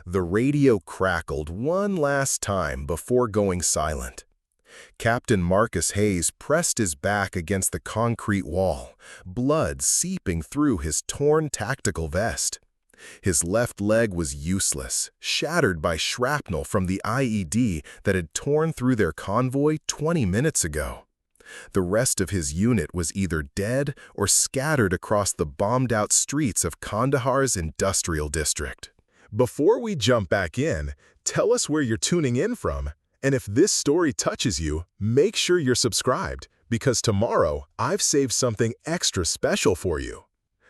The radio crackled one last time before going silent. Captain Marcus Hayes pressed his back against the concrete wall, blood seeping through his torn tactical vest. His left leg was useless, shattered by shrapnel from the IED that had torn through their convoy 20 minutes ago. The rest of his unit was either dead or scattered across the bombed-out streets of Kandahar's industrial district. Before we jump back in, tell us where you're tuning in from. And if this story touches you, make sure you're subscribed, because tomorrow I've saved something extra special for you.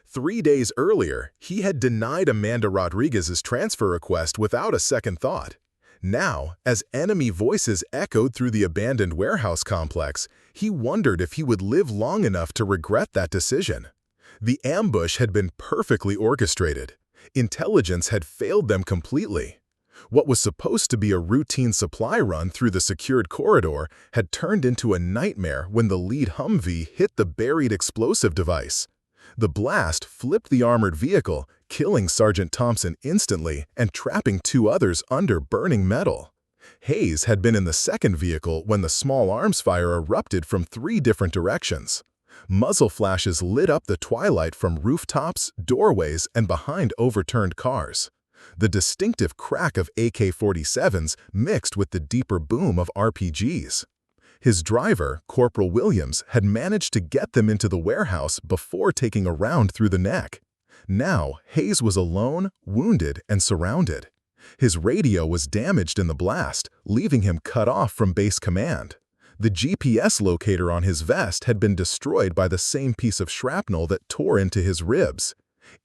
3 days earlier, he had denied Amanda Rodriguez's transfer request without a second thought. Now, as enemy voices echoed through the abandoned warehouse complex, he wondered if he would live long enough to regret that decision. The ambush had been perfectly orchestrated. Intelligence had failed them completely. What was supposed to be a routine supply run through the secured corridor had turned into a nightmare when the lead Humvee hit the buried explosive device. The blast flipped the armored vehicle, killing Sergeant Thompson instantly and trapping 2 others under burning metal. Hayes had been in the second vehicle when the small arms fire erupted from 3 different directions. Muzzle flashes lit up the twilight from rooftops, doorways, and behind overturned cars. The distinctive crack of AK-47s mixed with the deeper boom of RPGs. His driver, Corporal Williams, had managed to get them into the warehouse before taking a round through the neck. Now, Hayes was alone, wounded, and surrounded. His radio was damaged in the blast, leaving him cut off from base command. The GPS locator on his vest had been destroyed by the same piece of shrapnel that tore into his ribs.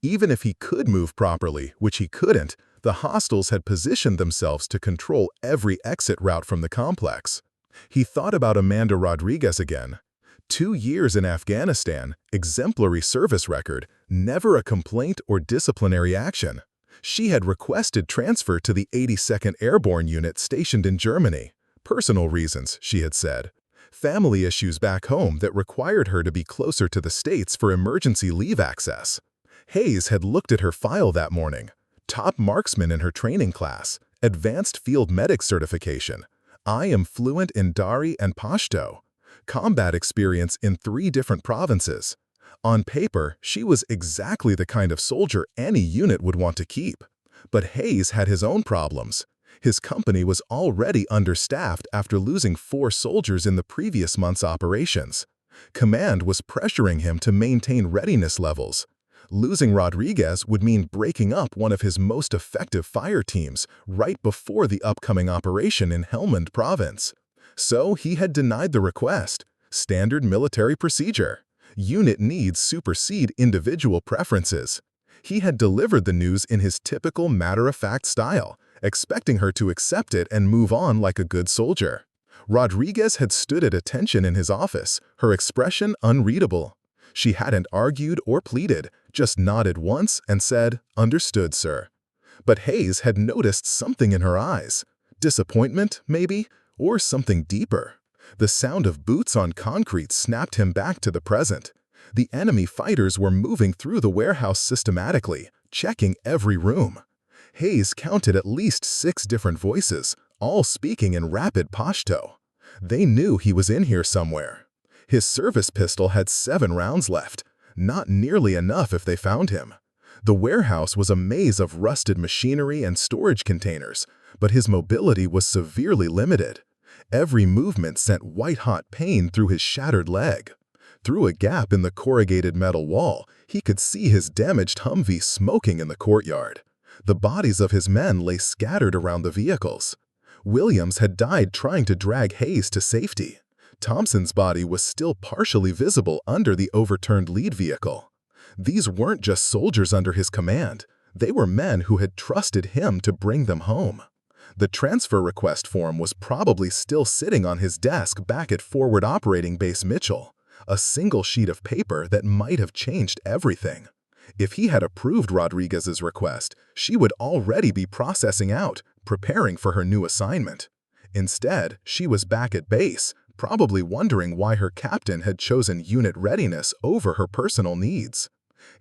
Even if he could move properly, which he couldn't, the hostiles had positioned themselves to control every exit route from the complex. He thought about Amanda Rodriguez again. 2 years in Afghanistan, exemplary service record, never a complaint or disciplinary action. She had requested transfer to the 82nd Airborne Unit stationed in Germany. Personal reasons, she had said. Family issues back home that required her to be closer to the States for emergency leave access. Hayes had looked at her file that morning. Top marksman in her training class, advanced field medic certification. I am fluent in Dari and Pashto. Combat experience in 3 different provinces. On paper, she was exactly the kind of soldier any unit would want to keep. But Hayes had his own problems. His company was already understaffed after losing 4 soldiers in the previous month's operations. Command was pressuring him to maintain readiness levels. Losing Rodriguez would mean breaking up one of his most effective fire teams right before the upcoming operation in Helmand Province. So he had denied the request. Standard military procedure. Unit needs supersede individual preferences. He had delivered the news in his typical matter-of-fact style, expecting her to accept it and move on like a good soldier. Rodriguez had stood at attention in his office, her expression unreadable. She hadn't argued or pleaded, just nodded once and said, "Understood, sir." But Hayes had noticed something in her eyes. Disappointment, maybe, or something deeper. The sound of boots on concrete snapped him back to the present. The enemy fighters were moving through the warehouse systematically, checking every room. Hayes counted at least 6 different voices, all speaking in rapid Pashto. They knew he was in here somewhere. His service pistol had 7 rounds left, not nearly enough if they found him. The warehouse was a maze of rusted machinery and storage containers, but his mobility was severely limited. Every movement sent white-hot pain through his shattered leg. Through a gap in the corrugated metal wall, he could see his damaged Humvee smoking in the courtyard. The bodies of his men lay scattered around the vehicles. Williams had died trying to drag Hayes to safety. Thompson's body was still partially visible under the overturned lead vehicle. These weren't just soldiers under his command. They were men who had trusted him to bring them home. The transfer request form was probably still sitting on his desk back at Forward Operating Base Mitchell, a single sheet of paper that might have changed everything. If he had approved Rodriguez's request, she would already be processing out, preparing for her new assignment. Instead, she was back at base, probably wondering why her captain had chosen unit readiness over her personal needs.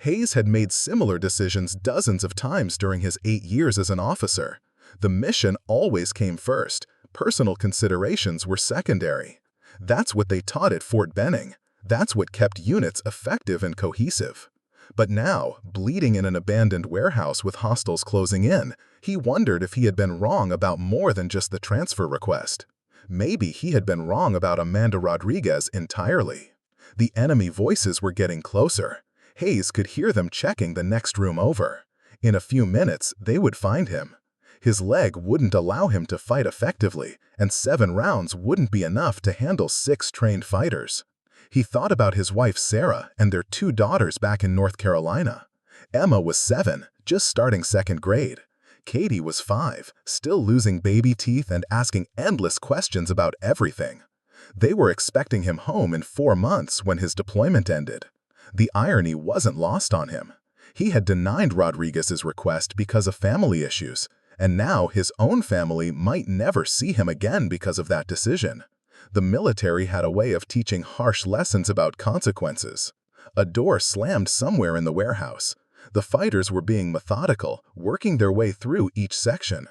Hayes had made similar decisions dozens of times during his 8 years as an officer. The mission always came first. Personal considerations were secondary. That's what they taught at Fort Benning. That's what kept units effective and cohesive. But now, bleeding in an abandoned warehouse with hostiles closing in, he wondered if he had been wrong about more than just the transfer request. Maybe he had been wrong about Amanda Rodriguez entirely. The enemy voices were getting closer. Hayes could hear them checking the next room over. In a few minutes, they would find him. His leg wouldn't allow him to fight effectively, and 7 rounds wouldn't be enough to handle 6 trained fighters. He thought about his wife Sarah and their 2 daughters back in North Carolina. Emma was 7, just starting 2nd grade. Katie was 5, still losing baby teeth and asking endless questions about everything. They were expecting him home in 4 months when his deployment ended. The irony wasn't lost on him. He had denied Rodriguez's request because of family issues, and now his own family might never see him again because of that decision. The military had a way of teaching harsh lessons about consequences. A door slammed somewhere in the warehouse. The fighters were being methodical, working their way through each section.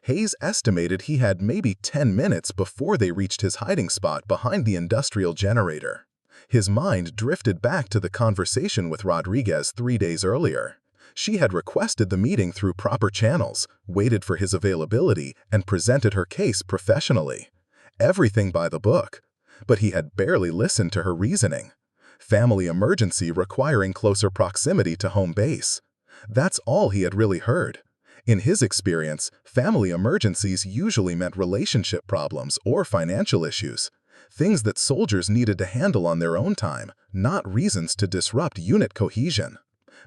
Hayes estimated he had maybe 10 minutes before they reached his hiding spot behind the industrial generator. His mind drifted back to the conversation with Rodriguez 3 days earlier. She had requested the meeting through proper channels, waited for his availability, and presented her case professionally. Everything by the book. But he had barely listened to her reasoning. Family emergency requiring closer proximity to home base. That's all he had really heard. In his experience, family emergencies usually meant relationship problems or financial issues. Things that soldiers needed to handle on their own time, not reasons to disrupt unit cohesion.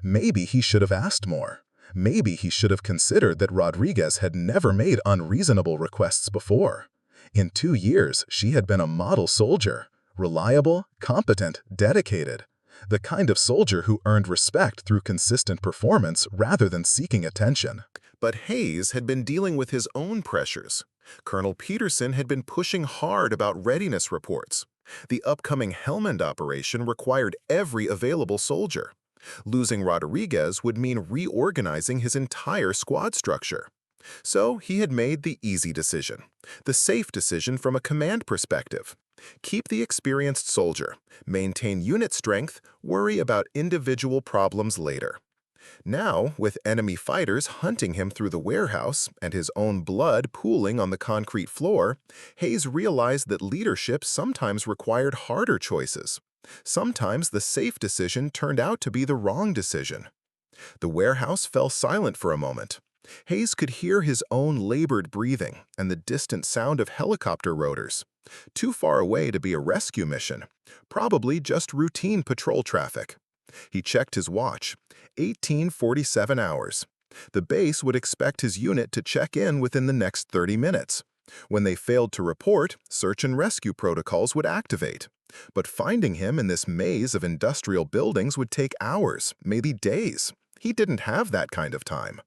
Maybe he should have asked more. Maybe he should have considered that Rodriguez had never made unreasonable requests before. In 2 years, she had been a model soldier. Reliable, competent, dedicated. The kind of soldier who earned respect through consistent performance rather than seeking attention. But Hayes had been dealing with his own pressures. Colonel Peterson had been pushing hard about readiness reports. The upcoming Helmand operation required every available soldier. Losing Rodriguez would mean reorganizing his entire squad structure. So he had made the easy decision, the safe decision from a command perspective. Keep the experienced soldier, maintain unit strength, worry about individual problems later. Now, with enemy fighters hunting him through the warehouse and his own blood pooling on the concrete floor, Hayes realized that leadership sometimes required harder choices. Sometimes the safe decision turned out to be the wrong decision. The warehouse fell silent for a moment. Hayes could hear his own labored breathing and the distant sound of helicopter rotors. Too far away to be a rescue mission, probably just routine patrol traffic. He checked his watch. 18:47 hours. The base would expect his unit to check in within the next 30 minutes. When they failed to report, search and rescue protocols would activate. But finding him in this maze of industrial buildings would take hours, maybe days. He didn't have that kind of time.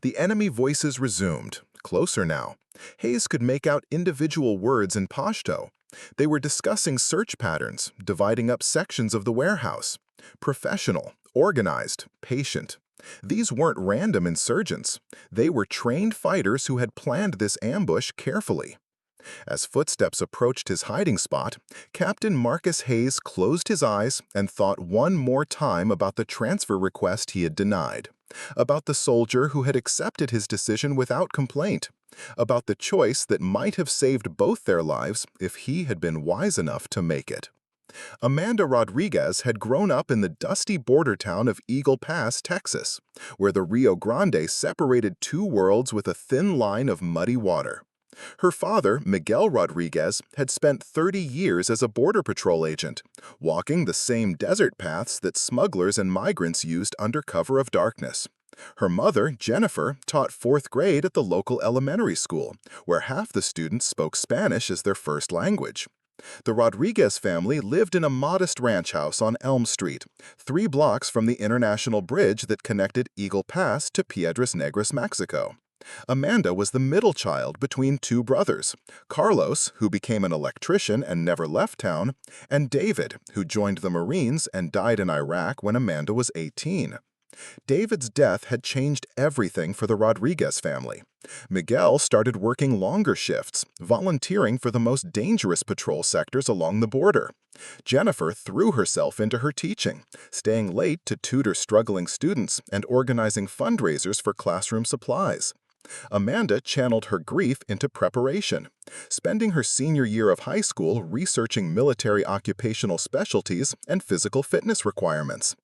The enemy voices resumed, closer now. Hayes could make out individual words in Pashto. They were discussing search patterns, dividing up sections of the warehouse. Professional, organized, patient. These weren't random insurgents. They were trained fighters who had planned this ambush carefully. As footsteps approached his hiding spot, Captain Marcus Hayes closed his eyes and thought one more time about the transfer request he had denied, about the soldier who had accepted his decision without complaint, about the choice that might have saved both their lives if he had been wise enough to make it. Amanda Rodriguez had grown up in the dusty border town of Eagle Pass, Texas, where the Rio Grande separated 2 worlds with a thin line of muddy water. Her father, Miguel Rodriguez, had spent 30 years as a Border Patrol agent, walking the same desert paths that smugglers and migrants used under cover of darkness. Her mother, Jennifer, taught 4th grade at the local elementary school, where half the students spoke Spanish as their first language. The Rodriguez family lived in a modest ranch house on Elm Street, 3 blocks from the international bridge that connected Eagle Pass to Piedras Negras, Mexico. Amanda was the middle child between two brothers, Carlos, who became an electrician and never left town, and David, who joined the Marines and died in Iraq when Amanda was 18. David's death had changed everything for the Rodriguez family. Miguel started working longer shifts, volunteering for the most dangerous patrol sectors along the border. Jennifer threw herself into her teaching, staying late to tutor struggling students and organizing fundraisers for classroom supplies. Amanda channeled her grief into preparation, spending her senior year of high school researching military occupational specialties and physical fitness requirements.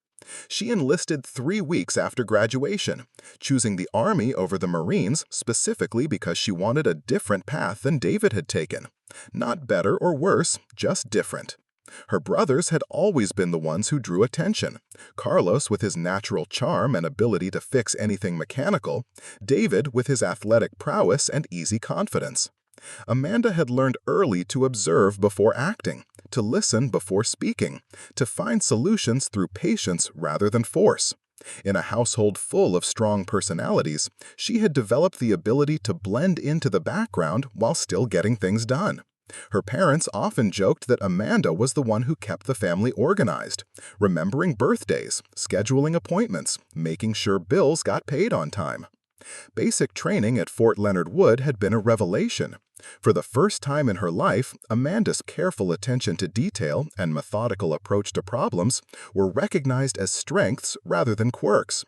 She enlisted 3 weeks after graduation, choosing the Army over the Marines specifically because she wanted a different path than David had taken. Not better or worse, just different. Her brothers had always been the ones who drew attention. Carlos with his natural charm and ability to fix anything mechanical, David with his athletic prowess and easy confidence. Amanda had learned early to observe before acting, to listen before speaking, to find solutions through patience rather than force. In a household full of strong personalities, she had developed the ability to blend into the background while still getting things done. Her parents often joked that Amanda was the one who kept the family organized, remembering birthdays, scheduling appointments, making sure bills got paid on time. Basic training at Fort Leonard Wood had been a revelation. For the first time in her life, Amanda's careful attention to detail and methodical approach to problems were recognized as strengths rather than quirks.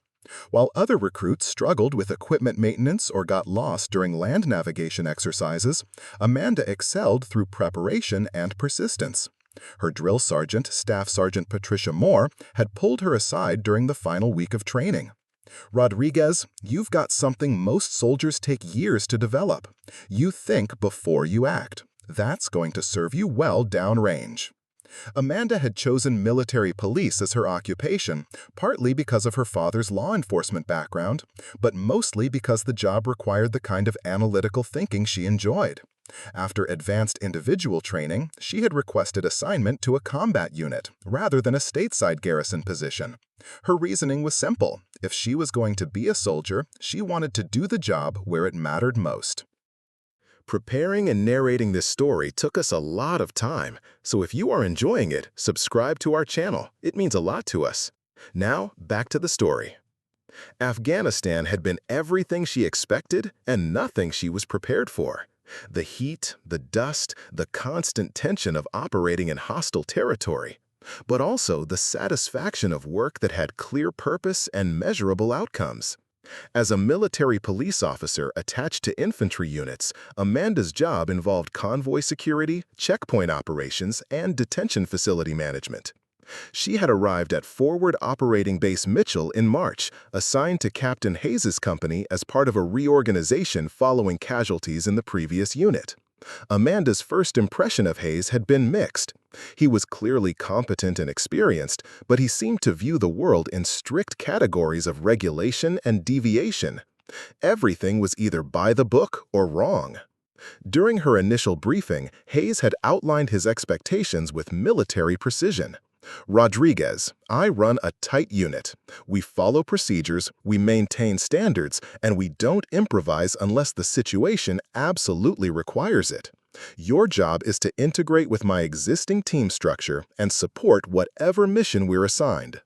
While other recruits struggled with equipment maintenance or got lost during land navigation exercises, Amanda excelled through preparation and persistence. Her drill sergeant, Staff Sergeant Patricia Moore, had pulled her aside during the final week of training. "Rodriguez, you've got something most soldiers take years to develop. You think before you act. That's going to serve you well downrange." Amanda had chosen military police as her occupation, partly because of her father's law enforcement background, but mostly because the job required the kind of analytical thinking she enjoyed. After advanced individual training, she had requested assignment to a combat unit rather than a stateside garrison position. Her reasoning was simple. If she was going to be a soldier, she wanted to do the job where it mattered most. Preparing and narrating this story took us a lot of time, so if you are enjoying it, subscribe to our channel. It means a lot to us. Now, back to the story. Afghanistan had been everything she expected and nothing she was prepared for. The heat, the dust, the constant tension of operating in hostile territory, but also the satisfaction of work that had clear purpose and measurable outcomes. As a military police officer attached to infantry units, Amanda's job involved convoy security, checkpoint operations, and detention facility management. She had arrived at Forward Operating Base Mitchell in March, assigned to Captain Hayes's company as part of a reorganization following casualties in the previous unit. Amanda's first impression of Hayes had been mixed. He was clearly competent and experienced, but he seemed to view the world in strict categories of regulation and deviation. Everything was either by the book or wrong. During her initial briefing, Hayes had outlined his expectations with military precision. "Rodriguez, I run a tight unit. We follow procedures, we maintain standards, and we don't improvise unless the situation absolutely requires it. Your job is to integrate with my existing team structure and support whatever mission we're assigned."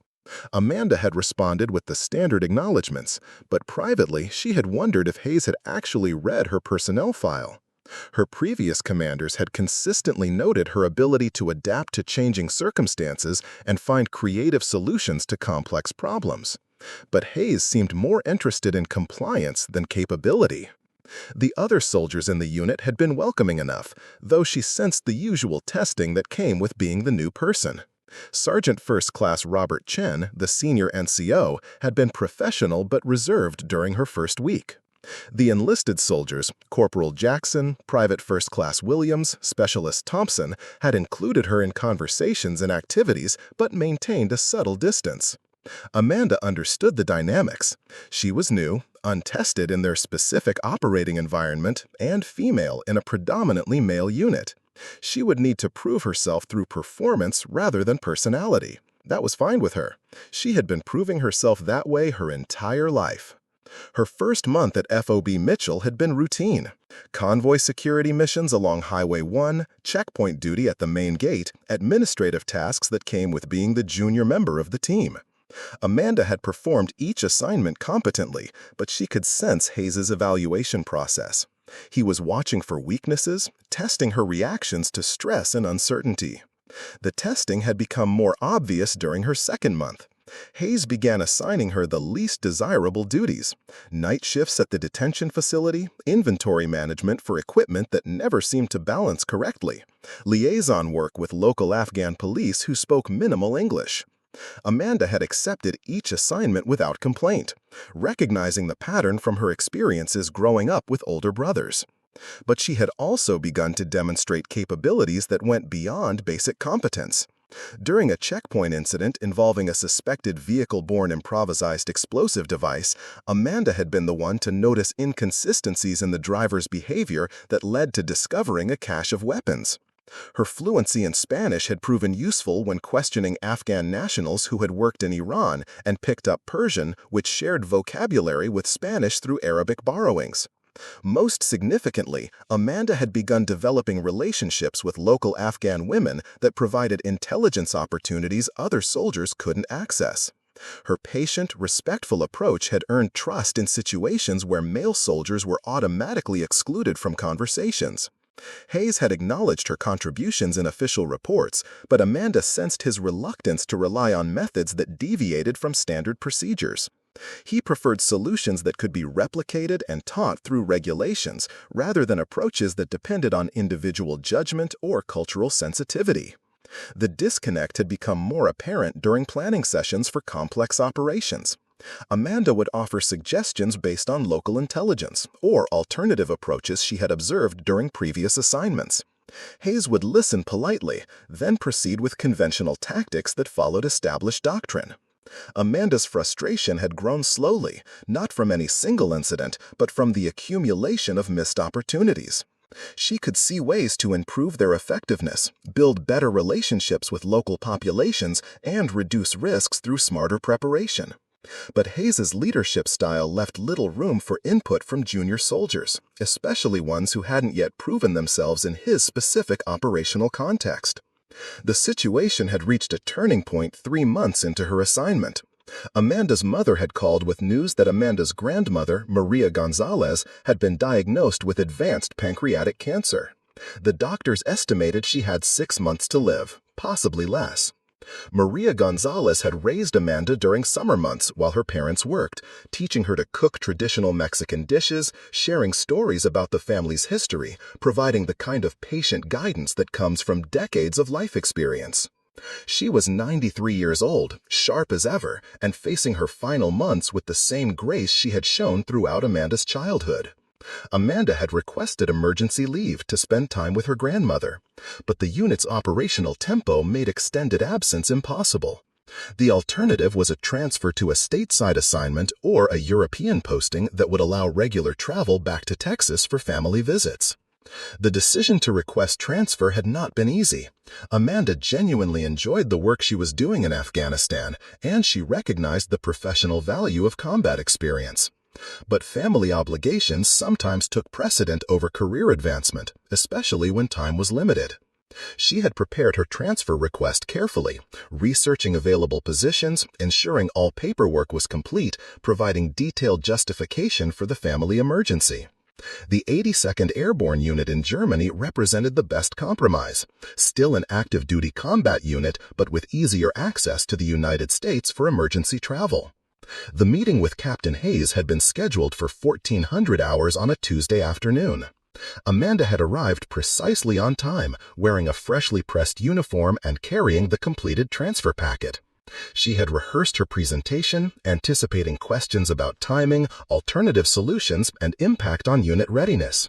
Amanda had responded with the standard acknowledgments, but privately she had wondered if Hayes had actually read her personnel file. Her previous commanders had consistently noted her ability to adapt to changing circumstances and find creative solutions to complex problems. But Hayes seemed more interested in compliance than capability. The other soldiers in the unit had been welcoming enough, though she sensed the usual testing that came with being the new person. Sergeant First Class Robert Chen, the senior NCO, had been professional but reserved during her first week. The enlisted soldiers, Corporal Jackson, Private First Class Williams, Specialist Thompson, had included her in conversations and activities but maintained a subtle distance. Amanda understood the dynamics. She was new, untested in their specific operating environment, and female in a predominantly male unit. She would need to prove herself through performance rather than personality. That was fine with her. She had been proving herself that way her entire life. Her first month at FOB Mitchell had been routine. Convoy security missions along Highway 1, checkpoint duty at the main gate, administrative tasks that came with being the junior member of the team. Amanda had performed each assignment competently, but she could sense Hayes's evaluation process. He was watching for weaknesses, testing her reactions to stress and uncertainty. The testing had become more obvious during her second month. Hayes began assigning her the least desirable duties: night shifts at the detention facility, inventory management for equipment that never seemed to balance correctly, liaison work with local Afghan police who spoke minimal English. Amanda had accepted each assignment without complaint, recognizing the pattern from her experiences growing up with older brothers. But she had also begun to demonstrate capabilities that went beyond basic competence. During a checkpoint incident involving a suspected vehicle-borne improvised explosive device, Amanda had been the one to notice inconsistencies in the driver's behavior that led to discovering a cache of weapons. Her fluency in Spanish had proven useful when questioning Afghan nationals who had worked in Iran and picked up Persian, which shared vocabulary with Spanish through Arabic borrowings. Most significantly, Amanda had begun developing relationships with local Afghan women that provided intelligence opportunities other soldiers couldn't access. Her patient, respectful approach had earned trust in situations where male soldiers were automatically excluded from conversations. Hayes had acknowledged her contributions in official reports, but Amanda sensed his reluctance to rely on methods that deviated from standard procedures. He preferred solutions that could be replicated and taught through regulations, rather than approaches that depended on individual judgment or cultural sensitivity. The disconnect had become more apparent during planning sessions for complex operations. Amanda would offer suggestions based on local intelligence or alternative approaches she had observed during previous assignments. Hayes would listen politely, then proceed with conventional tactics that followed established doctrine. Amanda's frustration had grown slowly, not from any single incident, but from the accumulation of missed opportunities. She could see ways to improve their effectiveness, build better relationships with local populations, and reduce risks through smarter preparation. But Hayes's leadership style left little room for input from junior soldiers, especially ones who hadn't yet proven themselves in his specific operational context. The situation had reached a turning point 3 months into her assignment. Amanda's mother had called with news that Amanda's grandmother, Maria Gonzalez, had been diagnosed with advanced pancreatic cancer. The doctors estimated she had 6 months to live, possibly less. Maria Gonzalez had raised Amanda during summer months while her parents worked, teaching her to cook traditional Mexican dishes, sharing stories about the family's history, providing the kind of patient guidance that comes from decades of life experience. She was 93 years old, sharp as ever, and facing her final months with the same grace she had shown throughout Amanda's childhood. Amanda had requested emergency leave to spend time with her grandmother, but the unit's operational tempo made extended absence impossible. The alternative was a transfer to a stateside assignment or a European posting that would allow regular travel back to Texas for family visits. The decision to request transfer had not been easy. Amanda genuinely enjoyed the work she was doing in Afghanistan, and she recognized the professional value of combat experience. But family obligations sometimes took precedent over career advancement, especially when time was limited. She had prepared her transfer request carefully, researching available positions, ensuring all paperwork was complete, providing detailed justification for the family emergency. The 82nd Airborne Unit in Germany represented the best compromise, still an active duty combat unit but with easier access to the United States for emergency travel. The meeting with Captain Hayes had been scheduled for 1400 hours on a Tuesday afternoon. Amanda had arrived precisely on time, wearing a freshly pressed uniform and carrying the completed transfer packet. She had rehearsed her presentation, anticipating questions about timing, alternative solutions, and impact on unit readiness.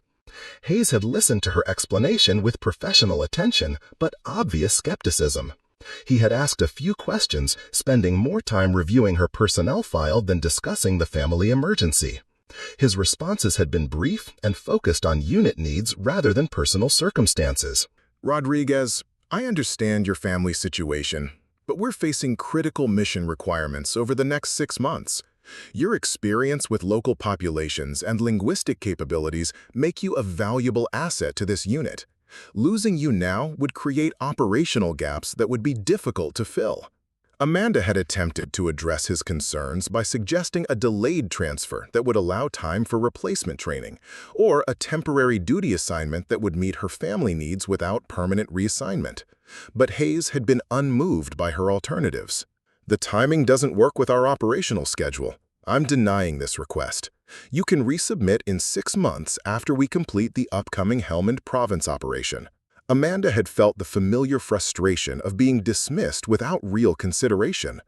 Hayes had listened to her explanation with professional attention, but obvious skepticism. He had asked a few questions, spending more time reviewing her personnel file than discussing the family emergency. His responses had been brief and focused on unit needs rather than personal circumstances. Rodriguez, I understand your family situation, but we're facing critical mission requirements over the next 6 months. Your experience with local populations and linguistic capabilities make you a valuable asset to this unit. Losing you now would create operational gaps that would be difficult to fill. Amanda had attempted to address his concerns by suggesting a delayed transfer that would allow time for replacement training, or a temporary duty assignment that would meet her family needs without permanent reassignment. But Hayes had been unmoved by her alternatives. The timing doesn't work with our operational schedule. I'm denying this request. You can resubmit in 6 months after we complete the upcoming Helmand Province operation. Amanda had felt the familiar frustration of being dismissed without real consideration.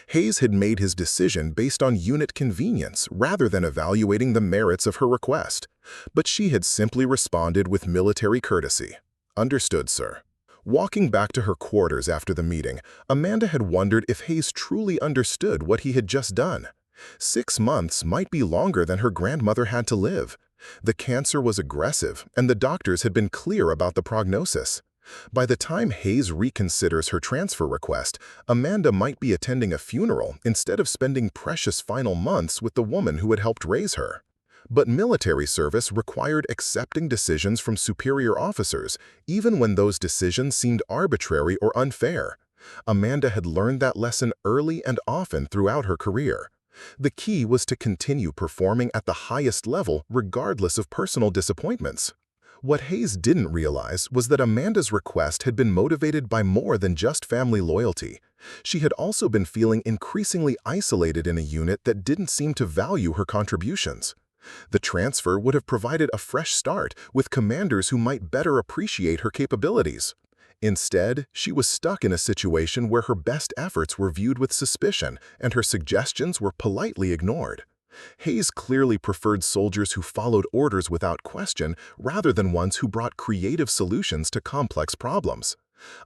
Hayes had made his decision based on unit convenience rather than evaluating the merits of her request. But she had simply responded with military courtesy. "Understood, sir." Walking back to her quarters after the meeting, Amanda had wondered if Hayes truly understood what he had just done. 6 months might be longer than her grandmother had to live. The cancer was aggressive, and the doctors had been clear about the prognosis. By the time Hayes reconsiders her transfer request, Amanda might be attending a funeral instead of spending precious final months with the woman who had helped raise her. But military service required accepting decisions from superior officers, even when those decisions seemed arbitrary or unfair. Amanda had learned that lesson early and often throughout her career. The key was to continue performing at the highest level regardless of personal disappointments. What Hayes didn't realize was that Amanda's request had been motivated by more than just family loyalty. She had also been feeling increasingly isolated in a unit that didn't seem to value her contributions. The transfer would have provided a fresh start with commanders who might better appreciate her capabilities. Instead, she was stuck in a situation where her best efforts were viewed with suspicion and her suggestions were politely ignored. Hayes clearly preferred soldiers who followed orders without question rather than ones who brought creative solutions to complex problems.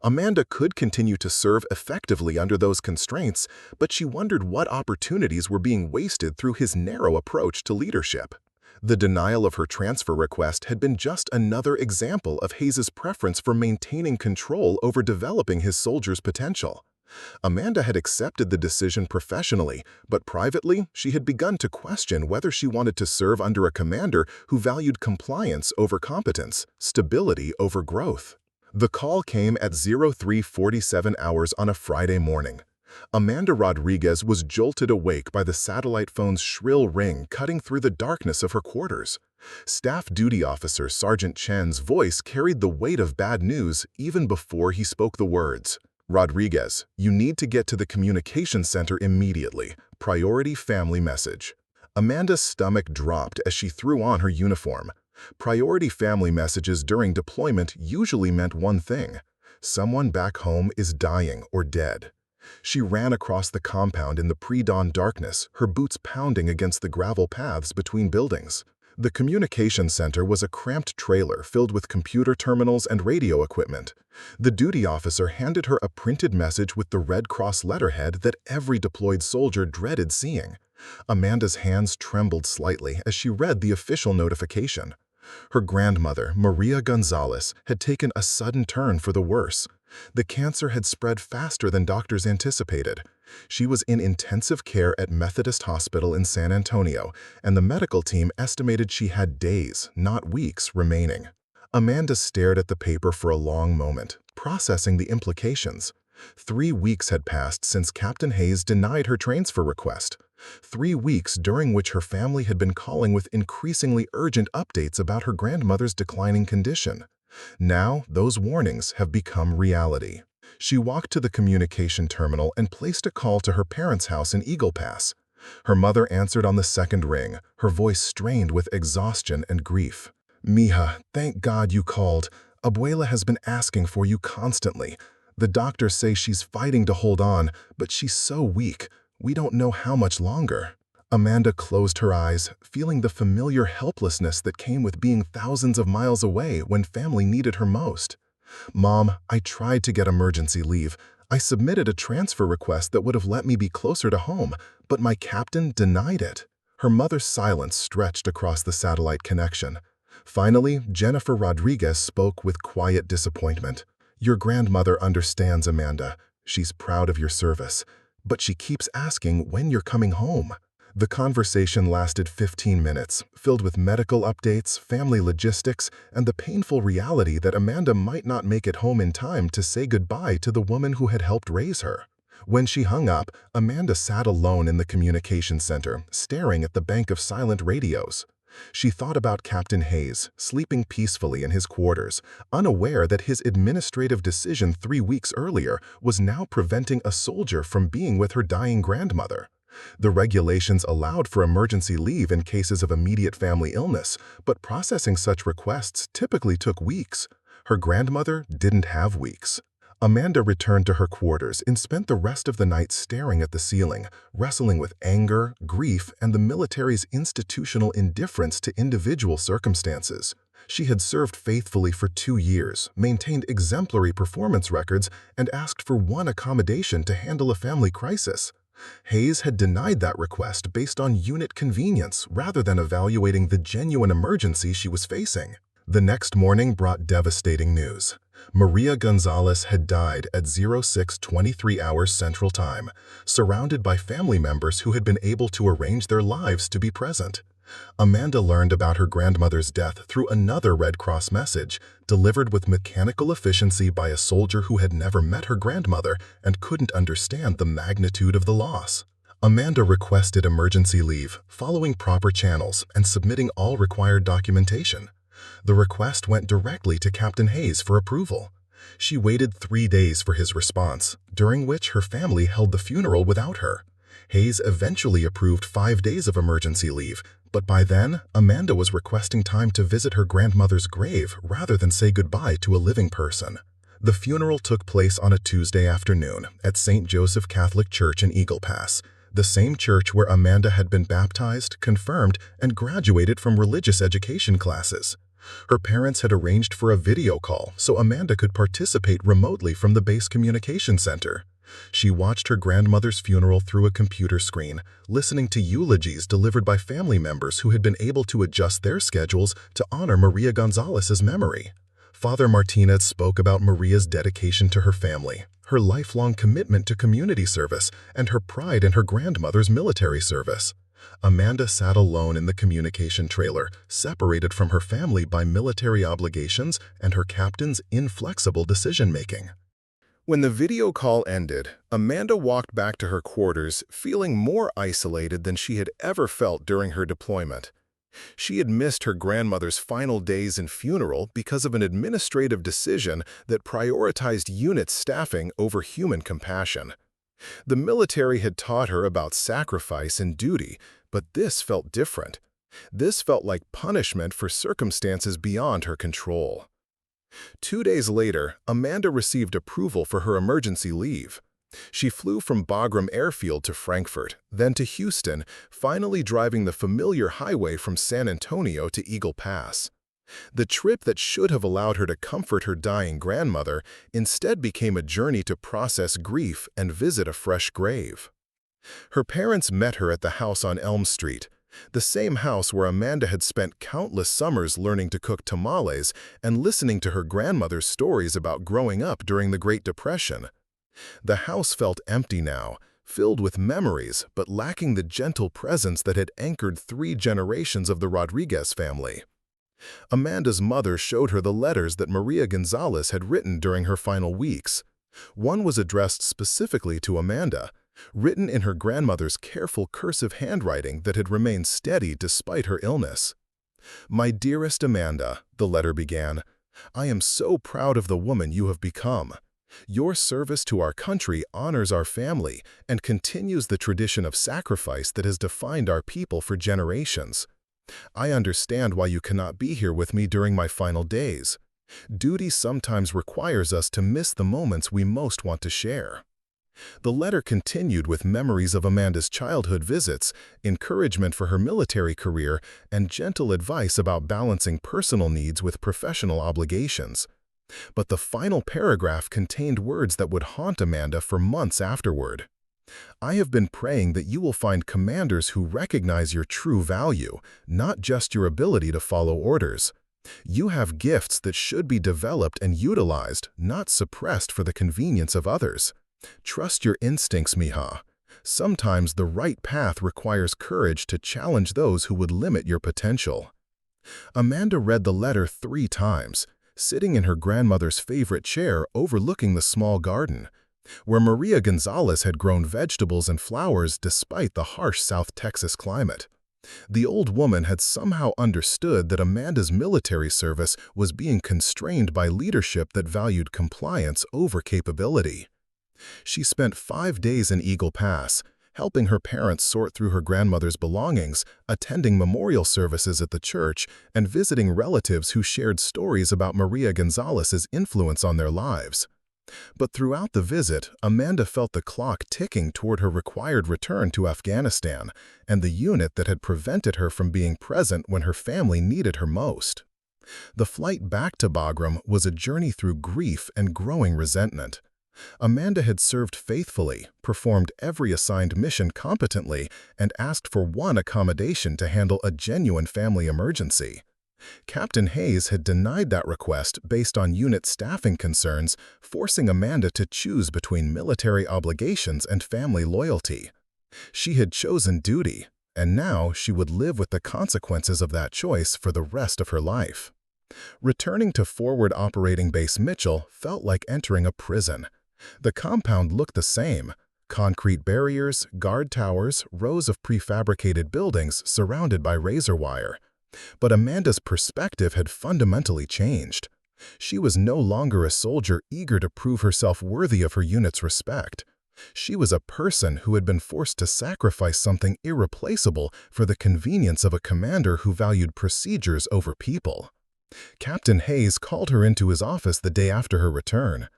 Amanda could continue to serve effectively under those constraints, but she wondered what opportunities were being wasted through his narrow approach to leadership. The denial of her transfer request had been just another example of Hayes's preference for maintaining control over developing his soldiers' potential. Amanda had accepted the decision professionally, but privately, she had begun to question whether she wanted to serve under a commander who valued compliance over competence, stability over growth. The call came at 03:47 hours on a Friday morning. Amanda Rodriguez was jolted awake by the satellite phone's shrill ring cutting through the darkness of her quarters. Staff Duty Officer Sergeant Chen's voice carried the weight of bad news even before he spoke the words. "Rodriguez, you need to get to the communication center immediately. Priority family message." Amanda's stomach dropped as she threw on her uniform. Priority family messages during deployment usually meant one thing: someone back home is dying or dead. She ran across the compound in the pre-dawn darkness, her boots pounding against the gravel paths between buildings. The communication center was a cramped trailer filled with computer terminals and radio equipment. The duty officer handed her a printed message with the Red Cross letterhead that every deployed soldier dreaded seeing. Amanda's hands trembled slightly as she read the official notification. Her grandmother, Maria Gonzalez, had taken a sudden turn for the worse. The cancer had spread faster than doctors anticipated. She was in intensive care at Methodist Hospital in San Antonio, and the medical team estimated she had days, not weeks, remaining. Amanda stared at the paper for a long moment, processing the implications. 3 weeks had passed since Captain Hayes denied her transfer request. 3 weeks during which her family had been calling with increasingly urgent updates about her grandmother's declining condition. Now, those warnings have become reality. She walked to the communication terminal and placed a call to her parents' house in Eagle Pass. Her mother answered on the second ring, her voice strained with exhaustion and grief. "Mija, thank God you called. Abuela has been asking for you constantly. The doctors say she's fighting to hold on, but she's so weak. We don't know how much longer." Amanda closed her eyes, feeling the familiar helplessness that came with being thousands of miles away when family needed her most. "Mom, I tried to get emergency leave. I submitted a transfer request that would have let me be closer to home, but my captain denied it." Her mother's silence stretched across the satellite connection. Finally, Jennifer Rodriguez spoke with quiet disappointment. "Your grandmother understands, Amanda. She's proud of your service. But she keeps asking when you're coming home." The conversation lasted 15 minutes, filled with medical updates, family logistics, and the painful reality that Amanda might not make it home in time to say goodbye to the woman who had helped raise her. When she hung up, Amanda sat alone in the communications center, staring at the bank of silent radios. She thought about Captain Hayes, sleeping peacefully in his quarters, unaware that his administrative decision 3 weeks earlier was now preventing a soldier from being with her dying grandmother. The regulations allowed for emergency leave in cases of immediate family illness, but processing such requests typically took weeks. Her grandmother didn't have weeks. Amanda returned to her quarters and spent the rest of the night staring at the ceiling, wrestling with anger, grief, and the military's institutional indifference to individual circumstances. She had served faithfully for 2 years, maintained exemplary performance records, and asked for one accommodation to handle a family crisis. Hayes had denied that request based on unit convenience rather than evaluating the genuine emergency she was facing. The next morning brought devastating news. Maria Gonzalez had died at 06:23 hours Central Time, surrounded by family members who had been able to arrange their lives to be present. Amanda learned about her grandmother's death through another Red Cross message, delivered with mechanical efficiency by a soldier who had never met her grandmother and couldn't understand the magnitude of the loss. Amanda requested emergency leave, following proper channels and submitting all required documentation. The request went directly to Captain Hayes for approval. She waited 3 days for his response, during which her family held the funeral without her. Hayes eventually approved 5 days of emergency leave, but by then, Amanda was requesting time to visit her grandmother's grave rather than say goodbye to a living person. The funeral took place on a Tuesday afternoon at St. Joseph Catholic Church in Eagle Pass, the same church where Amanda had been baptized, confirmed, and graduated from religious education classes. Her parents had arranged for a video call so Amanda could participate remotely from the base communication center. She watched her grandmother's funeral through a computer screen, listening to eulogies delivered by family members who had been able to adjust their schedules to honor Maria Gonzalez's memory. Father Martinez spoke about Maria's dedication to her family, her lifelong commitment to community service, and her pride in her grandmother's military service. Amanda sat alone in the communication trailer, separated from her family by military obligations and her captain's inflexible decision-making. When the video call ended, Amanda walked back to her quarters, feeling more isolated than she had ever felt during her deployment. She had missed her grandmother's final days and funeral because of an administrative decision that prioritized unit staffing over human compassion. The military had taught her about sacrifice and duty, but this felt different. This felt like punishment for circumstances beyond her control. 2 days later, Amanda received approval for her emergency leave. She flew from Bagram Airfield to Frankfurt, then to Houston, finally driving the familiar highway from San Antonio to Eagle Pass. The trip that should have allowed her to comfort her dying grandmother instead became a journey to process grief and visit a fresh grave. Her parents met her at the house on Elm Street, the same house where Amanda had spent countless summers learning to cook tamales and listening to her grandmother's stories about growing up during the Great Depression. The house felt empty now, filled with memories but lacking the gentle presence that had anchored 3 generations of the Rodriguez family. Amanda's mother showed her the letters that Maria Gonzalez had written during her final weeks. One was addressed specifically to Amanda, written in her grandmother's careful cursive handwriting that had remained steady despite her illness. "My dearest Amanda," the letter began, "I am so proud of the woman you have become. Your service to our country honors our family and continues the tradition of sacrifice that has defined our people for generations. I understand why you cannot be here with me during my final days. Duty sometimes requires us to miss the moments we most want to share." The letter continued with memories of Amanda's childhood visits, encouragement for her military career, and gentle advice about balancing personal needs with professional obligations. But the final paragraph contained words that would haunt Amanda for months afterward. "I have been praying that you will find commanders who recognize your true value, not just your ability to follow orders. You have gifts that should be developed and utilized, not suppressed for the convenience of others. Trust your instincts, Mija. Sometimes the right path requires courage to challenge those who would limit your potential. Amanda read the letter 3 times, sitting in her grandmother's favorite chair overlooking the small garden, where Maria Gonzalez had grown vegetables and flowers despite the harsh South Texas climate. The old woman had somehow understood that Amanda's military service was being constrained by leadership that valued compliance over capability. She spent 5 days in Eagle Pass, helping her parents sort through her grandmother's belongings, attending memorial services at the church, and visiting relatives who shared stories about Maria Gonzalez's influence on their lives. But throughout the visit, Amanda felt the clock ticking toward her required return to Afghanistan and the unit that had prevented her from being present when her family needed her most. The flight back to Bagram was a journey through grief and growing resentment. Amanda had served faithfully, performed every assigned mission competently, and asked for one accommodation to handle a genuine family emergency. Captain Hayes had denied that request based on unit staffing concerns, forcing Amanda to choose between military obligations and family loyalty. She had chosen duty, and now she would live with the consequences of that choice for the rest of her life. Returning to Forward Operating Base Mitchell felt like entering a prison. The compound looked the same: concrete barriers, guard towers, rows of prefabricated buildings surrounded by razor wire. But Amanda's perspective had fundamentally changed. She was no longer a soldier eager to prove herself worthy of her unit's respect. She was a person who had been forced to sacrifice something irreplaceable for the convenience of a commander who valued procedures over people. Captain Hayes called her into his office the day after her return.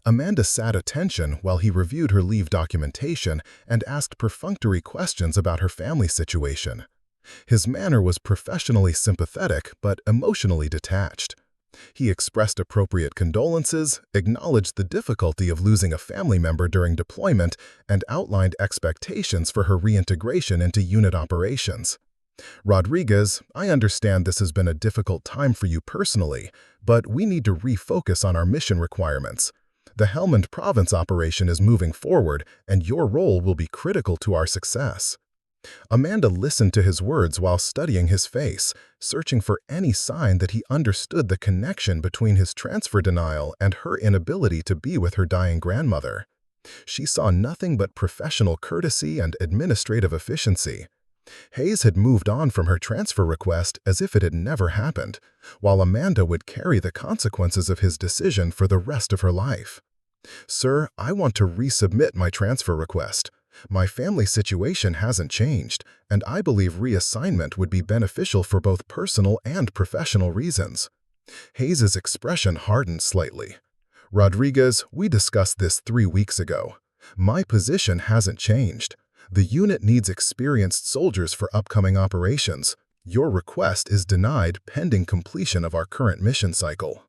Amanda sat attention while he reviewed her leave documentation and asked perfunctory questions about her family situation. His manner was professionally sympathetic but emotionally detached. He expressed appropriate condolences, acknowledged the difficulty of losing a family member during deployment, and outlined expectations for her reintegration into unit operations. "Rodriguez, I understand this has been a difficult time for you personally, but we need to refocus on our mission requirements. The Helmand Province operation is moving forward, and your role will be critical to our success." Amanda listened to his words while studying his face, searching for any sign that he understood the connection between his transfer denial and her inability to be with her dying grandmother. She saw nothing but professional courtesy and administrative efficiency. Hayes had moved on from her transfer request as if it had never happened, while Amanda would carry the consequences of his decision for the rest of her life. "Sir, I want to resubmit my transfer request. My family situation hasn't changed, and I believe reassignment would be beneficial for both personal and professional reasons." Hayes's expression hardened slightly. "Rodriguez, we discussed this 3 weeks ago. My position hasn't changed. The unit needs experienced soldiers for upcoming operations. Your request is denied pending completion of our current mission cycle."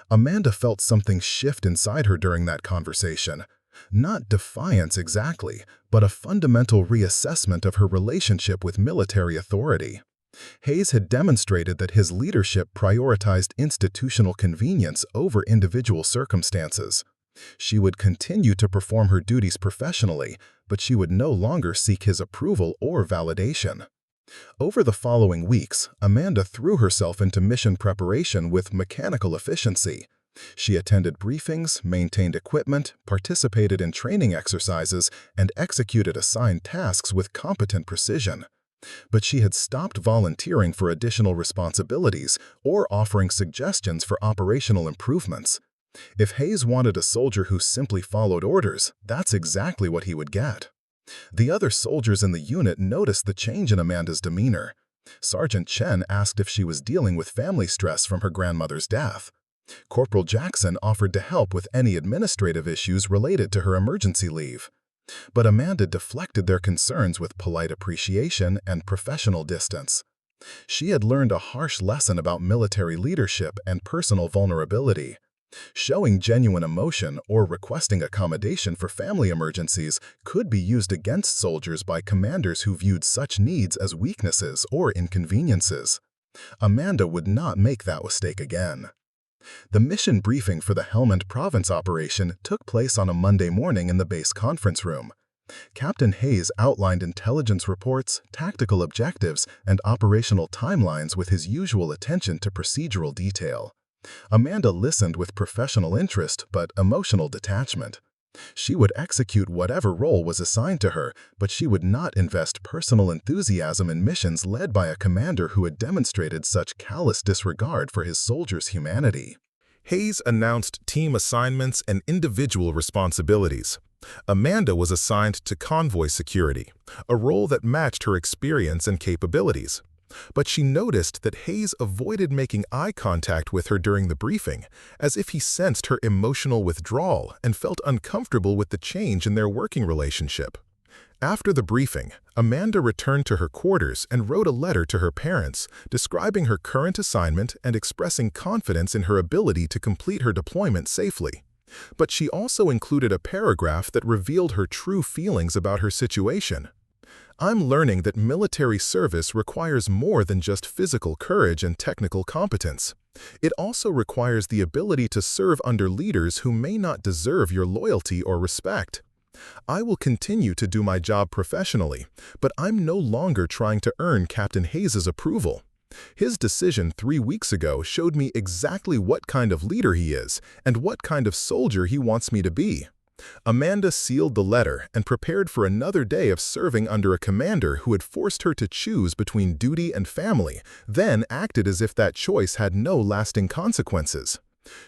Amanda felt something shift inside her during that conversation. Not defiance exactly, but a fundamental reassessment of her relationship with military authority. Hayes had demonstrated that his leadership prioritized institutional convenience over individual circumstances. She would continue to perform her duties professionally, but she would no longer seek his approval or validation. Over the following weeks, Amanda threw herself into mission preparation with mechanical efficiency. She attended briefings, maintained equipment, participated in training exercises, and executed assigned tasks with competent precision. But she had stopped volunteering for additional responsibilities or offering suggestions for operational improvements. If Hayes wanted a soldier who simply followed orders, that's exactly what he would get. The other soldiers in the unit noticed the change in Amanda's demeanor. Sergeant Chen asked if she was dealing with family stress from her grandmother's death. Corporal Jackson offered to help with any administrative issues related to her emergency leave. But Amanda deflected their concerns with polite appreciation and professional distance. She had learned a harsh lesson about military leadership and personal vulnerability. Showing genuine emotion or requesting accommodation for family emergencies could be used against soldiers by commanders who viewed such needs as weaknesses or inconveniences. Amanda would not make that mistake again. The mission briefing for the Helmand Province operation took place on a Monday morning in the base conference room. Captain Hayes outlined intelligence reports, tactical objectives, and operational timelines with his usual attention to procedural detail. Amanda listened with professional interest but emotional detachment. She would execute whatever role was assigned to her, but she would not invest personal enthusiasm in missions led by a commander who had demonstrated such callous disregard for his soldiers' humanity. Hayes announced team assignments and individual responsibilities. Amanda was assigned to convoy security, a role that matched her experience and capabilities. But she noticed that Hayes avoided making eye contact with her during the briefing, as if he sensed her emotional withdrawal and felt uncomfortable with the change in their working relationship. After the briefing, Amanda returned to her quarters and wrote a letter to her parents, describing her current assignment and expressing confidence in her ability to complete her deployment safely. But she also included a paragraph that revealed her true feelings about her situation. "I'm learning that military service requires more than just physical courage and technical competence. It also requires the ability to serve under leaders who may not deserve your loyalty or respect. I will continue to do my job professionally, but I'm no longer trying to earn Captain Hayes' approval. His decision 3 weeks ago showed me exactly what kind of leader he is and what kind of soldier he wants me to be." Amanda sealed the letter and prepared for another day of serving under a commander who had forced her to choose between duty and family, then acted as if that choice had no lasting consequences.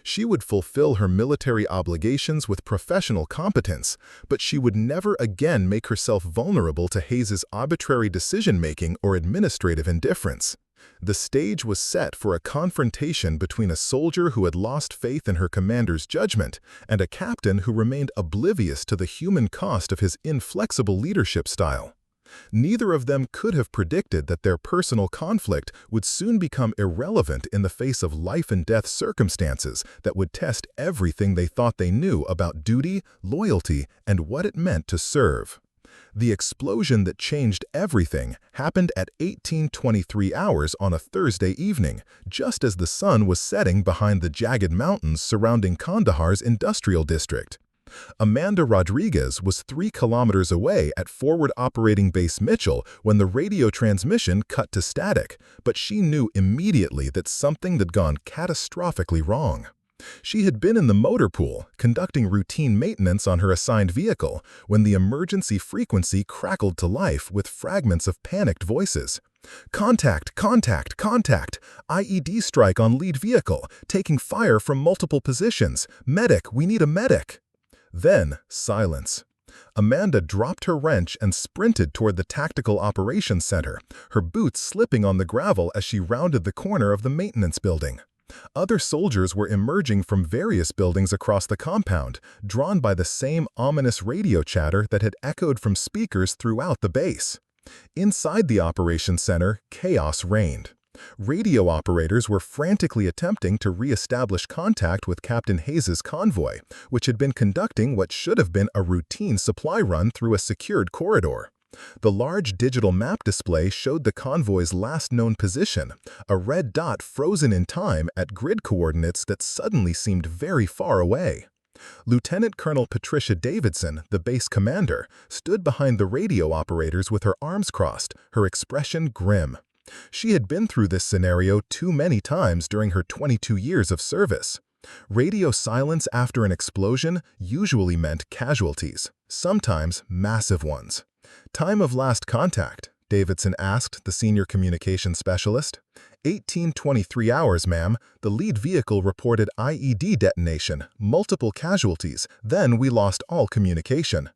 She would fulfill her military obligations with professional competence, but she would never again make herself vulnerable to Hayes' arbitrary decision-making or administrative indifference. The stage was set for a confrontation between a soldier who had lost faith in her commander's judgment and a captain who remained oblivious to the human cost of his inflexible leadership style. Neither of them could have predicted that their personal conflict would soon become irrelevant in the face of life-and-death circumstances that would test everything they thought they knew about duty, loyalty, and what it meant to serve. The explosion that changed everything happened at 18:23 hours on a Thursday evening, just as the sun was setting behind the jagged mountains surrounding Kandahar's industrial district. Amanda Rodriguez was 3 kilometers away at Forward Operating Base Mitchell when the radio transmission cut to static, but she knew immediately that something had gone catastrophically wrong. She had been in the motor pool, conducting routine maintenance on her assigned vehicle, when the emergency frequency crackled to life with fragments of panicked voices. "Contact! Contact! Contact! IED strike on lead vehicle, taking fire from multiple positions. Medic! We need a medic!" Then, silence. Amanda dropped her wrench and sprinted toward the Tactical Operations Center, her boots slipping on the gravel as she rounded the corner of the maintenance building. Other soldiers were emerging from various buildings across the compound, drawn by the same ominous radio chatter that had echoed from speakers throughout the base. Inside the operations center, chaos reigned. Radio operators were frantically attempting to re-establish contact with Captain Hayes' convoy, which had been conducting what should have been a routine supply run through a secured corridor. The large digital map display showed the convoy's last known position, a red dot frozen in time at grid coordinates that suddenly seemed very far away. Lieutenant Colonel Patricia Davidson, the base commander, stood behind the radio operators with her arms crossed, her expression grim. She had been through this scenario too many times during her 22 years of service. Radio silence after an explosion usually meant casualties, sometimes massive ones. "Time of last contact?" Davidson asked the senior communications specialist. 18:23 hours, ma'am. The lead vehicle reported IED detonation, multiple casualties, then we lost all communication.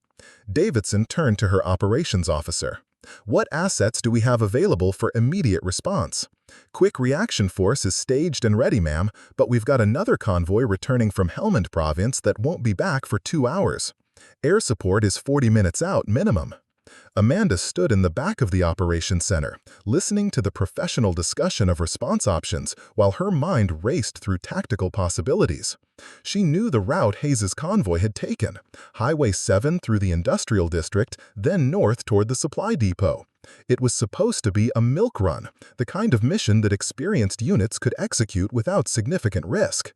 Davidson turned to her operations officer. "What assets do we have available for immediate response?" "Quick reaction force is staged and ready, ma'am, but we've got another convoy returning from Helmand province that won't be back for 2 hours. Air support is 40 minutes out minimum." Amanda stood in the back of the operations center, listening to the professional discussion of response options while her mind raced through tactical possibilities. She knew the route Hayes' convoy had taken, Highway 7 through the industrial district, then north toward the supply depot. It was supposed to be a milk run, the kind of mission that experienced units could execute without significant risk.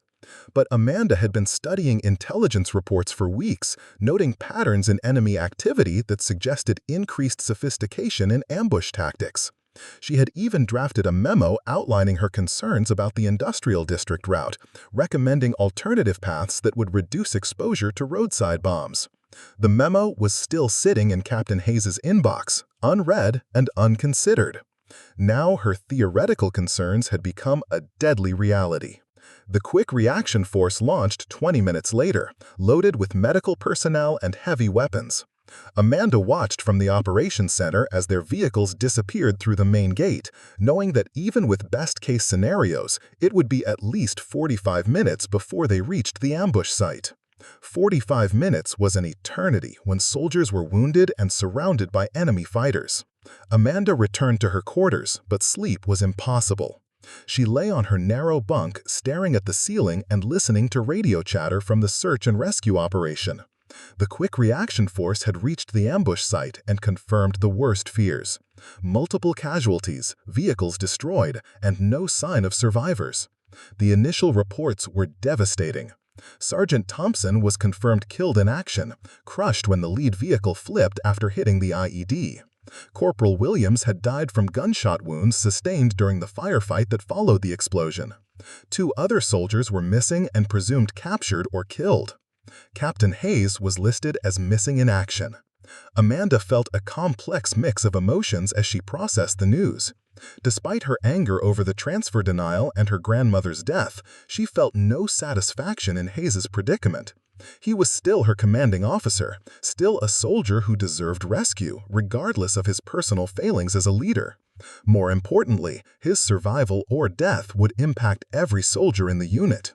But Amanda had been studying intelligence reports for weeks, noting patterns in enemy activity that suggested increased sophistication in ambush tactics. She had even drafted a memo outlining her concerns about the industrial district route, recommending alternative paths that would reduce exposure to roadside bombs. The memo was still sitting in Captain Hayes' inbox, unread and unconsidered. Now her theoretical concerns had become a deadly reality. The Quick Reaction Force launched 20 minutes later, loaded with medical personnel and heavy weapons. Amanda watched from the operations center as their vehicles disappeared through the main gate, knowing that even with best-case scenarios, it would be at least 45 minutes before they reached the ambush site. 45 minutes was an eternity when soldiers were wounded and surrounded by enemy fighters. Amanda returned to her quarters, but sleep was impossible. She lay on her narrow bunk, staring at the ceiling and listening to radio chatter from the search and rescue operation. The Quick Reaction Force had reached the ambush site and confirmed the worst fears. Multiple casualties, vehicles destroyed, and no sign of survivors. The initial reports were devastating. Sergeant Thompson was confirmed killed in action, crushed when the lead vehicle flipped after hitting the IED. Corporal Williams had died from gunshot wounds sustained during the firefight that followed the explosion. 2 other soldiers were missing and presumed captured or killed. Captain Hayes was listed as missing in action. Amanda felt a complex mix of emotions as she processed the news. Despite her anger over the transfer denial and her grandmother's death, she felt no satisfaction in Hayes' predicament. He was still her commanding officer, still a soldier who deserved rescue, regardless of his personal failings as a leader. More importantly, his survival or death would impact every soldier in the unit.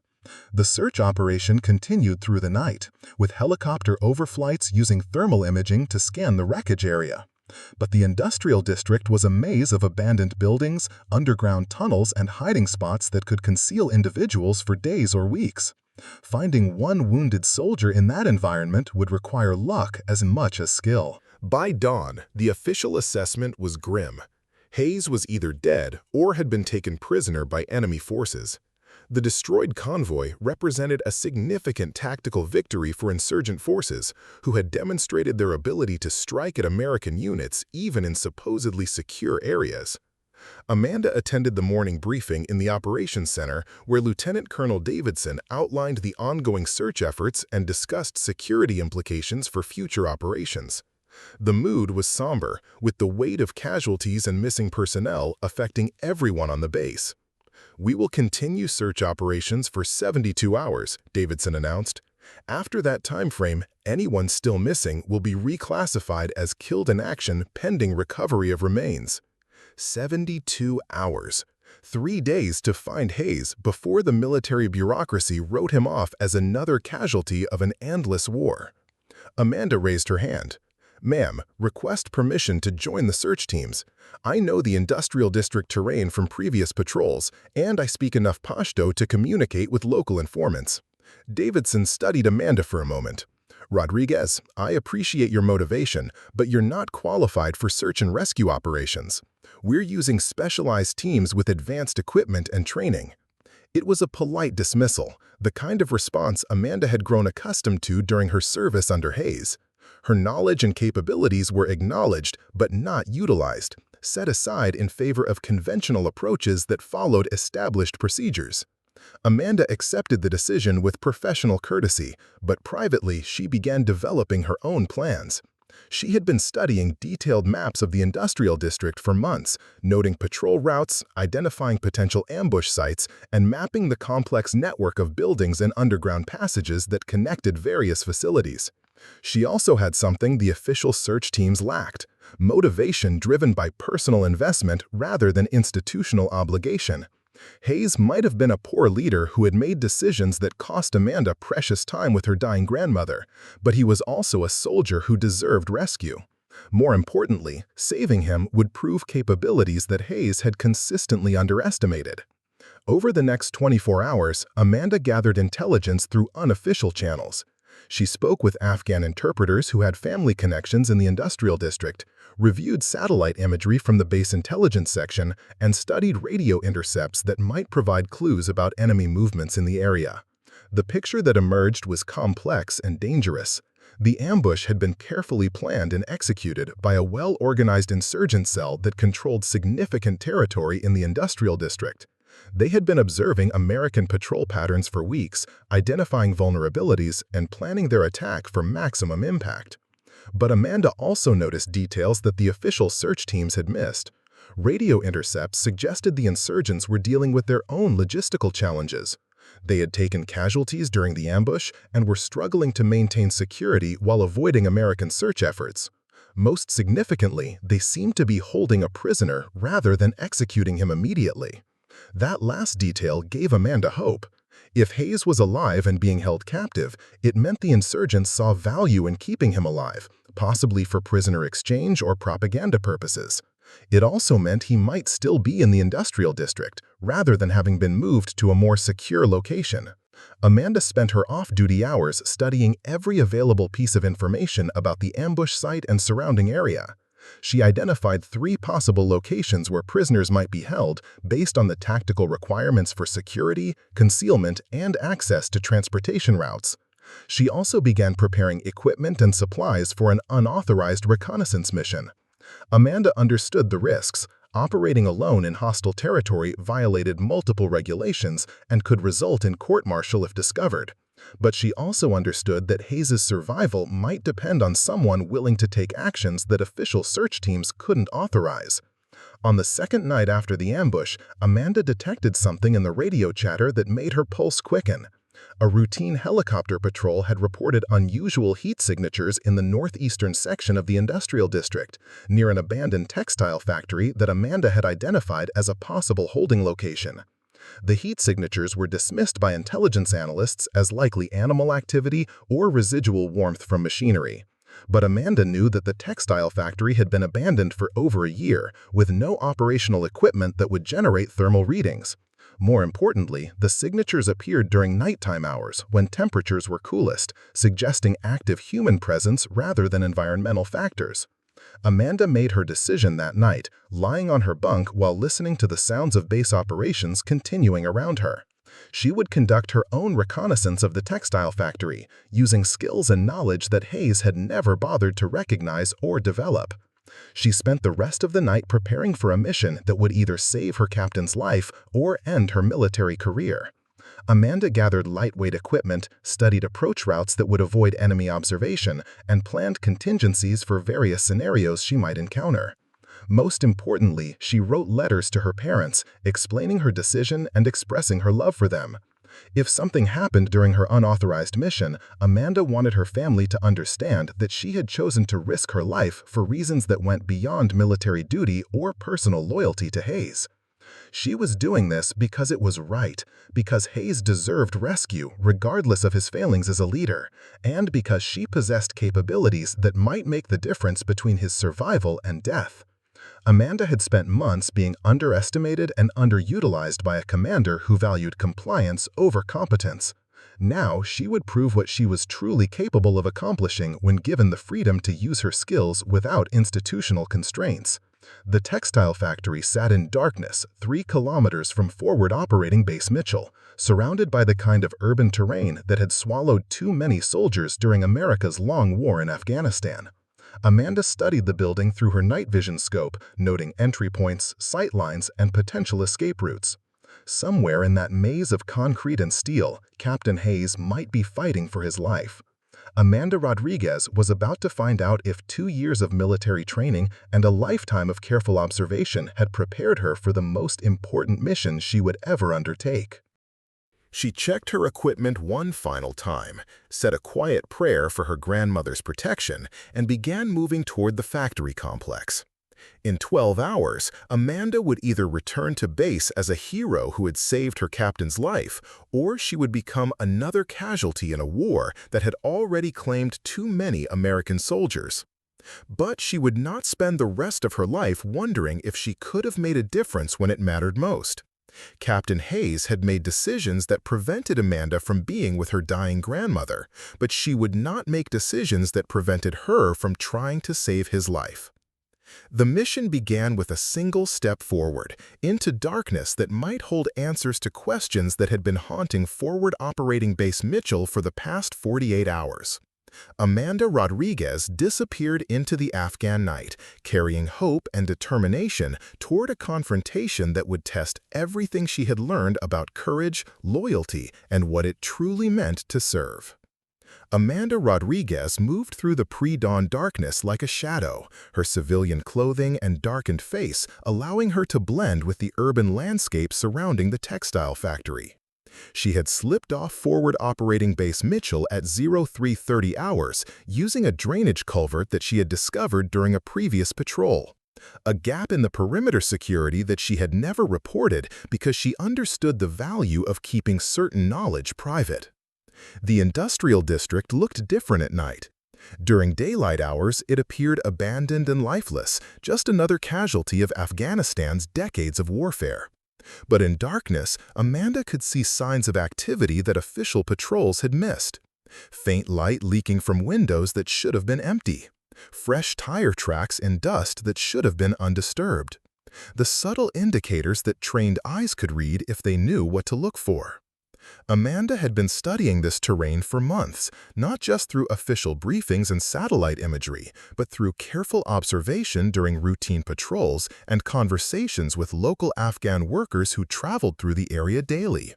The search operation continued through the night, with helicopter overflights using thermal imaging to scan the wreckage area. But the industrial district was a maze of abandoned buildings, underground tunnels, and hiding spots that could conceal individuals for days or weeks. Finding one wounded soldier in that environment would require luck as much as skill. By dawn, the official assessment was grim. Hayes was either dead or had been taken prisoner by enemy forces. The destroyed convoy represented a significant tactical victory for insurgent forces, who had demonstrated their ability to strike at American units even in supposedly secure areas. Amanda attended the morning briefing in the operations center where Lieutenant Colonel Davidson outlined the ongoing search efforts and discussed security implications for future operations. The mood was somber, with the weight of casualties and missing personnel affecting everyone on the base. "We will continue search operations for 72 hours, Davidson announced. After that time frame, anyone still missing will be reclassified as killed in action pending recovery of remains. 72 hours. 3 days to find Hayes before the military bureaucracy wrote him off as another casualty of an endless war. Amanda raised her hand. "Ma'am, request permission to join the search teams. I know the industrial district terrain from previous patrols, and I speak enough Pashto to communicate with local informants." Davidson studied Amanda for a moment. "Rodriguez, I appreciate your motivation, but you're not qualified for search and rescue operations. We're using specialized teams with advanced equipment and training." It was a polite dismissal, the kind of response Amanda had grown accustomed to during her service under Hayes. Her knowledge and capabilities were acknowledged but not utilized, set aside in favor of conventional approaches that followed established procedures. Amanda accepted the decision with professional courtesy, but privately she began developing her own plans. She had been studying detailed maps of the industrial district for months, noting patrol routes, identifying potential ambush sites, and mapping the complex network of buildings and underground passages that connected various facilities. She also had something the official search teams lacked: motivation driven by personal investment rather than institutional obligation. Hayes might have been a poor leader who had made decisions that cost Amanda precious time with her dying grandmother, but he was also a soldier who deserved rescue. More importantly, saving him would prove capabilities that Hayes had consistently underestimated. Over the next 24 hours, Amanda gathered intelligence through unofficial channels. She spoke with Afghan interpreters who had family connections in the industrial district, reviewed satellite imagery from the base intelligence section, and studied radio intercepts that might provide clues about enemy movements in the area. The picture that emerged was complex and dangerous. The ambush had been carefully planned and executed by a well-organized insurgent cell that controlled significant territory in the industrial district. They had been observing American patrol patterns for weeks, identifying vulnerabilities, and planning their attack for maximum impact. But Amanda also noticed details that the official search teams had missed. Radio intercepts suggested the insurgents were dealing with their own logistical challenges. They had taken casualties during the ambush and were struggling to maintain security while avoiding American search efforts. Most significantly, they seemed to be holding a prisoner rather than executing him immediately. That last detail gave Amanda hope. If Hayes was alive and being held captive, it meant the insurgents saw value in keeping him alive, possibly for prisoner exchange or propaganda purposes. It also meant he might still be in the industrial district, rather than having been moved to a more secure location. Amanda spent her off-duty hours studying every available piece of information about the ambush site and surrounding area. She identified 3 possible locations where prisoners might be held based on the tactical requirements for security, concealment, and access to transportation routes. She also began preparing equipment and supplies for an unauthorized reconnaissance mission. Amanda understood the risks. Operating alone in hostile territory violated multiple regulations and could result in court-martial if discovered. But she also understood that Hayes' survival might depend on someone willing to take actions that official search teams couldn't authorize. On the second night after the ambush, Amanda detected something in the radio chatter that made her pulse quicken. A routine helicopter patrol had reported unusual heat signatures in the northeastern section of the industrial district, near an abandoned textile factory that Amanda had identified as a possible holding location. The heat signatures were dismissed by intelligence analysts as likely animal activity or residual warmth from machinery. But Amanda knew that the textile factory had been abandoned for over a year, with no operational equipment that would generate thermal readings. More importantly, the signatures appeared during nighttime hours when temperatures were coolest, suggesting active human presence rather than environmental factors. Amanda made her decision that night, lying on her bunk while listening to the sounds of base operations continuing around her. She would conduct her own reconnaissance of the textile factory, using skills and knowledge that Hayes had never bothered to recognize or develop. She spent the rest of the night preparing for a mission that would either save her captain's life or end her military career. Amanda gathered lightweight equipment, studied approach routes that would avoid enemy observation, and planned contingencies for various scenarios she might encounter. Most importantly, she wrote letters to her parents, explaining her decision and expressing her love for them. If something happened during her unauthorized mission, Amanda wanted her family to understand that she had chosen to risk her life for reasons that went beyond military duty or personal loyalty to Hayes. She was doing this because it was right, because Hayes deserved rescue regardless of his failings as a leader, and because she possessed capabilities that might make the difference between his survival and death. Amanda had spent months being underestimated and underutilized by a commander who valued compliance over competence. Now she would prove what she was truly capable of accomplishing when given the freedom to use her skills without institutional constraints. The textile factory sat in darkness 3 kilometers from forward operating Base Mitchell, surrounded by the kind of urban terrain that had swallowed too many soldiers during America's long war in Afghanistan. Amanda studied the building through her night vision scope, noting entry points, sight lines, and potential escape routes. Somewhere in that maze of concrete and steel, Captain Hayes might be fighting for his life. Amanda Rodriguez was about to find out if 2 years of military training and a lifetime of careful observation had prepared her for the most important mission she would ever undertake. She checked her equipment one final time, said a quiet prayer for her grandmother's protection, and began moving toward the factory complex. In 12 hours, Amanda would either return to base as a hero who had saved her captain's life, or she would become another casualty in a war that had already claimed too many American soldiers. But she would not spend the rest of her life wondering if she could have made a difference when it mattered most. Captain Hayes had made decisions that prevented Amanda from being with her dying grandmother, but she would not make decisions that prevented her from trying to save his life. The mission began with a single step forward, into darkness that might hold answers to questions that had been haunting Forward Operating Base Mitchell for the past 48 hours. Amanda Rodriguez disappeared into the Afghan night, carrying hope and determination toward a confrontation that would test everything she had learned about courage, loyalty, and what it truly meant to serve. Amanda Rodriguez moved through the pre-dawn darkness like a shadow, her civilian clothing and darkened face allowing her to blend with the urban landscape surrounding the textile factory. She had slipped off Forward Operating Base Mitchell at 0330 hours using a drainage culvert that she had discovered during a previous patrol. A gap in the perimeter security that she had never reported because she understood the value of keeping certain knowledge private. The industrial district looked different at night. During daylight hours, it appeared abandoned and lifeless, just another casualty of Afghanistan's decades of warfare. But in darkness, Amanda could see signs of activity that official patrols had missed. Faint light leaking from windows that should have been empty. Fresh tire tracks in dust that should have been undisturbed. The subtle indicators that trained eyes could read if they knew what to look for. Amanda had been studying this terrain for months, not just through official briefings and satellite imagery, but through careful observation during routine patrols and conversations with local Afghan workers who traveled through the area daily.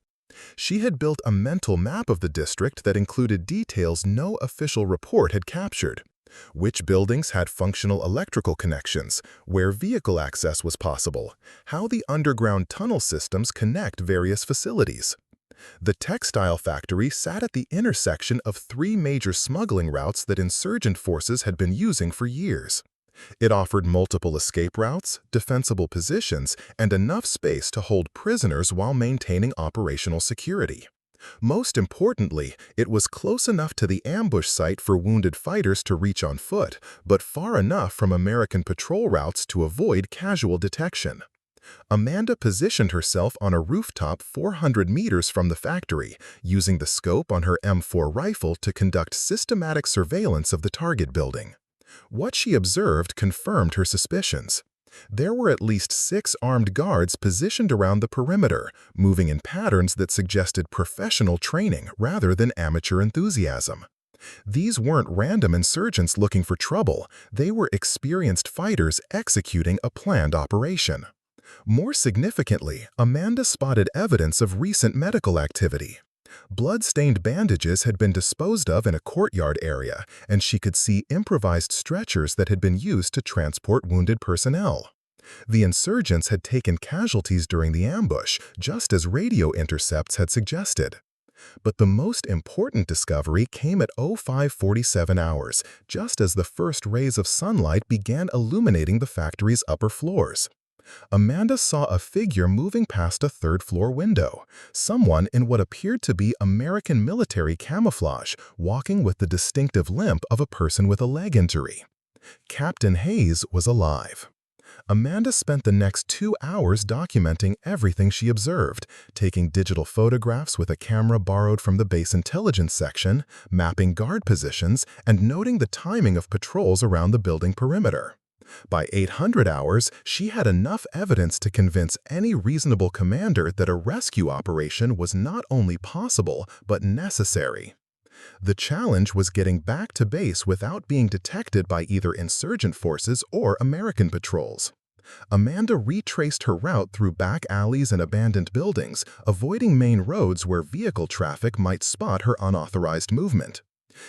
She had built a mental map of the district that included details no official report had captured. Which buildings had functional electrical connections, where vehicle access was possible, how the underground tunnel systems connect various facilities. The textile factory sat at the intersection of three major smuggling routes that insurgent forces had been using for years. It offered multiple escape routes, defensible positions, and enough space to hold prisoners while maintaining operational security. Most importantly, it was close enough to the ambush site for wounded fighters to reach on foot, but far enough from American patrol routes to avoid casual detection. Amanda positioned herself on a rooftop 400 meters from the factory, using the scope on her M4 rifle to conduct systematic surveillance of the target building. What she observed confirmed her suspicions. There were at least 6 armed guards positioned around the perimeter, moving in patterns that suggested professional training rather than amateur enthusiasm. These weren't random insurgents looking for trouble, they were experienced fighters executing a planned operation. More significantly, Amanda spotted evidence of recent medical activity. Blood-stained bandages had been disposed of in a courtyard area, and she could see improvised stretchers that had been used to transport wounded personnel. The insurgents had taken casualties during the ambush, just as radio intercepts had suggested. But the most important discovery came at 0547 hours, just as the first rays of sunlight began illuminating the factory's upper floors. Amanda saw a figure moving past a third-floor window, someone in what appeared to be American military camouflage, walking with the distinctive limp of a person with a leg injury. Captain Hayes was alive. Amanda spent the next 2 hours documenting everything she observed, taking digital photographs with a camera borrowed from the base intelligence section, mapping guard positions, and noting the timing of patrols around the building perimeter. By 800 hours, she had enough evidence to convince any reasonable commander that a rescue operation was not only possible, but necessary. The challenge was getting back to base without being detected by either insurgent forces or American patrols. Amanda retraced her route through back alleys and abandoned buildings, avoiding main roads where vehicle traffic might spot her unauthorized movement.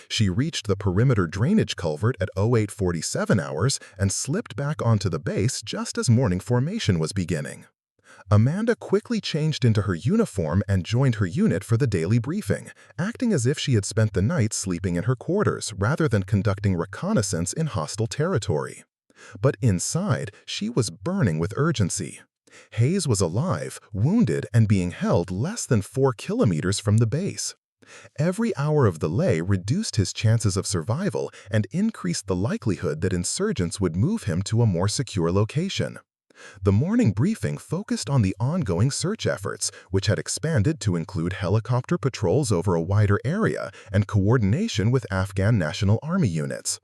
She reached the perimeter drainage culvert at 0847 hours and slipped back onto the base just as morning formation was beginning. Amanda quickly changed into her uniform and joined her unit for the daily briefing, acting as if she had spent the night sleeping in her quarters rather than conducting reconnaissance in hostile territory. But inside, she was burning with urgency. Hayes was alive, wounded, and being held less than 4 kilometers from the base. Every hour of delay reduced his chances of survival and increased the likelihood that insurgents would move him to a more secure location. The morning briefing focused on the ongoing search efforts, which had expanded to include helicopter patrols over a wider area and coordination with Afghan National Army units.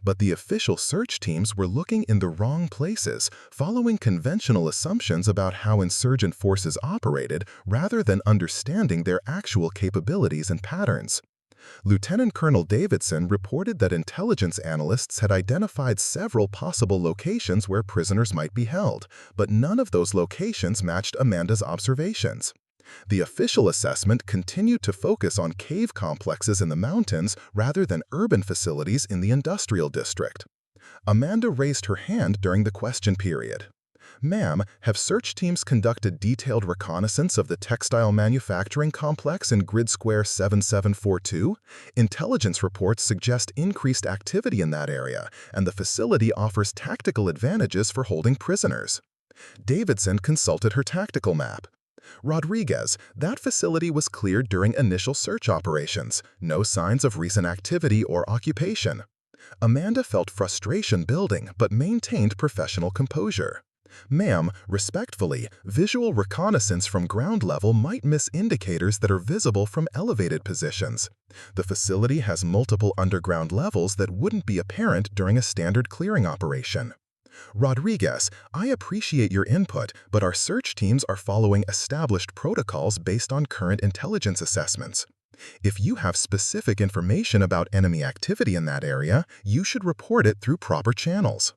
But the official search teams were looking in the wrong places, following conventional assumptions about how insurgent forces operated rather than understanding their actual capabilities and patterns. Lieutenant Colonel Davidson reported that intelligence analysts had identified several possible locations where prisoners might be held, but none of those locations matched Amanda's observations. The official assessment continued to focus on cave complexes in the mountains rather than urban facilities in the industrial district. Amanda raised her hand during the question period. "Ma'am, have search teams conducted detailed reconnaissance of the textile manufacturing complex in Grid Square 7742? Intelligence reports suggest increased activity in that area, and the facility offers tactical advantages for holding prisoners." Davidson consulted her tactical map. "Rodriguez, that facility was cleared during initial search operations. No signs of recent activity or occupation." Amanda felt frustration building but maintained professional composure. "Ma'am, respectfully, visual reconnaissance from ground level might miss indicators that are visible from elevated positions. The facility has multiple underground levels that wouldn't be apparent during a standard clearing operation." "Rodriguez, I appreciate your input, but our search teams are following established protocols based on current intelligence assessments. If you have specific information about enemy activity in that area, you should report it through proper channels."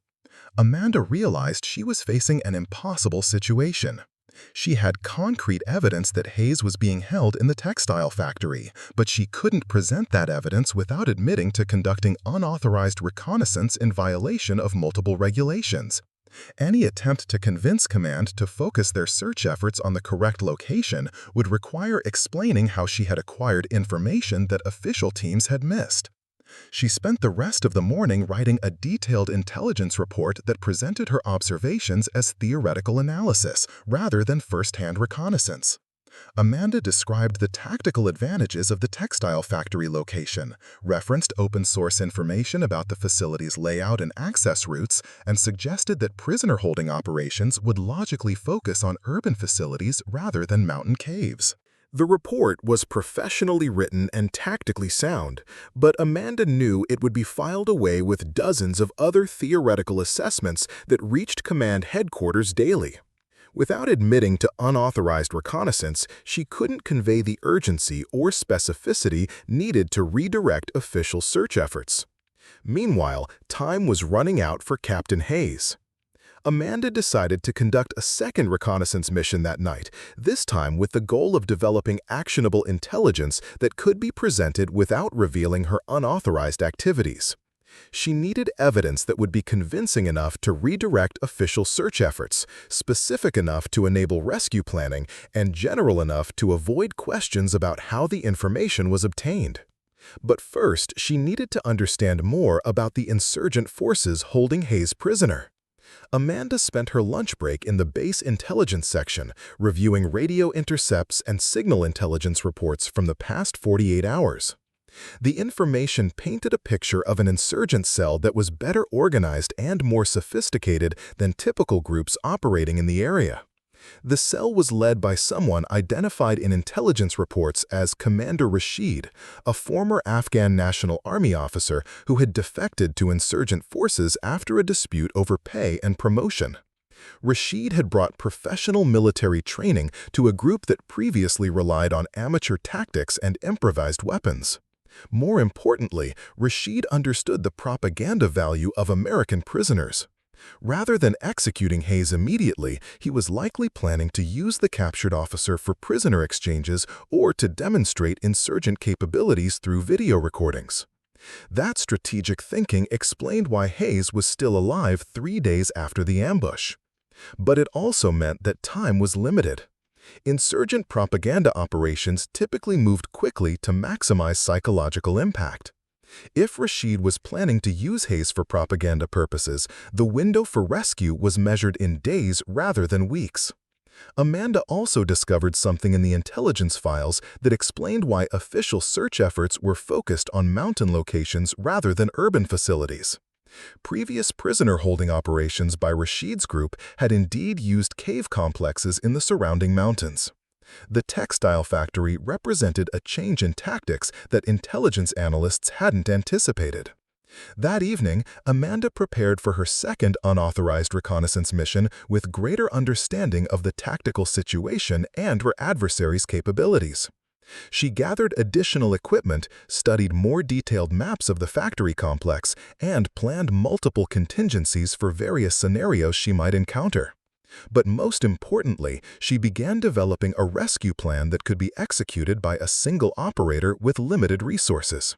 Amanda realized she was facing an impossible situation. She had concrete evidence that Hayes was being held in the textile factory, but she couldn't present that evidence without admitting to conducting unauthorized reconnaissance in violation of multiple regulations. Any attempt to convince Command to focus their search efforts on the correct location would require explaining how she had acquired information that official teams had missed. She spent the rest of the morning writing a detailed intelligence report that presented her observations as theoretical analysis rather than first-hand reconnaissance. Amanda described the tactical advantages of the textile factory location, referenced open-source information about the facility's layout and access routes, and suggested that prisoner-holding operations would logically focus on urban facilities rather than mountain caves. The report was professionally written and tactically sound, but Amanda knew it would be filed away with dozens of other theoretical assessments that reached Command headquarters daily. Without admitting to unauthorized reconnaissance, she couldn't convey the urgency or specificity needed to redirect official search efforts. Meanwhile, time was running out for Captain Hayes. Amanda decided to conduct a second reconnaissance mission that night, this time with the goal of developing actionable intelligence that could be presented without revealing her unauthorized activities. She needed evidence that would be convincing enough to redirect official search efforts, specific enough to enable rescue planning, and general enough to avoid questions about how the information was obtained. But first, she needed to understand more about the insurgent forces holding Hayes prisoner. Amanda spent her lunch break in the base intelligence section, reviewing radio intercepts and signal intelligence reports from the past 48 hours. The information painted a picture of an insurgent cell that was better organized and more sophisticated than typical groups operating in the area. The cell was led by someone identified in intelligence reports as Commander Rashid, a former Afghan National Army officer who had defected to insurgent forces after a dispute over pay and promotion. Rashid had brought professional military training to a group that previously relied on amateur tactics and improvised weapons. More importantly, Rashid understood the propaganda value of American prisoners. Rather than executing Hayes immediately, he was likely planning to use the captured officer for prisoner exchanges or to demonstrate insurgent capabilities through video recordings. That strategic thinking explained why Hayes was still alive 3 days after the ambush. But it also meant that time was limited. Insurgent propaganda operations typically moved quickly to maximize psychological impact. If Rashid was planning to use Hayes for propaganda purposes, the window for rescue was measured in days rather than weeks. Amanda also discovered something in the intelligence files that explained why official search efforts were focused on mountain locations rather than urban facilities. Previous prisoner-holding operations by Rashid's group had indeed used cave complexes in the surrounding mountains. The textile factory represented a change in tactics that intelligence analysts hadn't anticipated. That evening, Amanda prepared for her second unauthorized reconnaissance mission with greater understanding of the tactical situation and her adversary's capabilities. She gathered additional equipment, studied more detailed maps of the factory complex, and planned multiple contingencies for various scenarios she might encounter. But most importantly, she began developing a rescue plan that could be executed by a single operator with limited resources.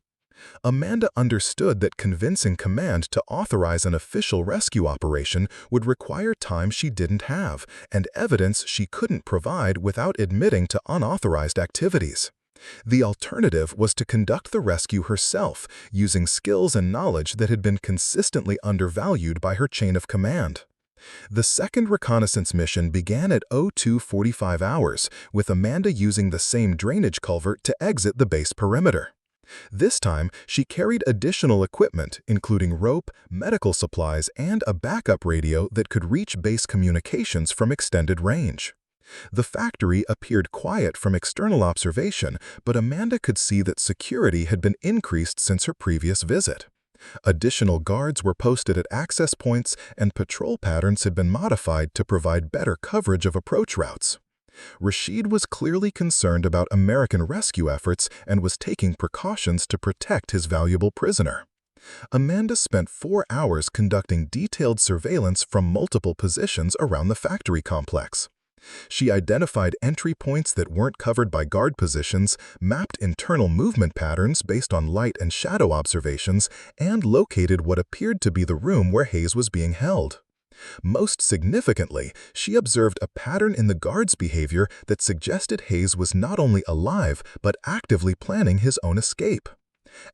Amanda understood that convincing command to authorize an official rescue operation would require time she didn't have and evidence she couldn't provide without admitting to unauthorized activities. The alternative was to conduct the rescue herself, using skills and knowledge that had been consistently undervalued by her chain of command. The second reconnaissance mission began at 02:45 hours, with Amanda using the same drainage culvert to exit the base perimeter. This time, she carried additional equipment, including rope, medical supplies, and a backup radio that could reach base communications from extended range. The factory appeared quiet from external observation, but Amanda could see that security had been increased since her previous visit. Additional guards were posted at access points, and patrol patterns had been modified to provide better coverage of approach routes. Rashid was clearly concerned about American rescue efforts and was taking precautions to protect his valuable prisoner. Amanda spent 4 hours conducting detailed surveillance from multiple positions around the factory complex. She identified entry points that weren't covered by guard positions, mapped internal movement patterns based on light and shadow observations, and located what appeared to be the room where Hayes was being held. Most significantly, she observed a pattern in the guard's behavior that suggested Hayes was not only alive but actively planning his own escape.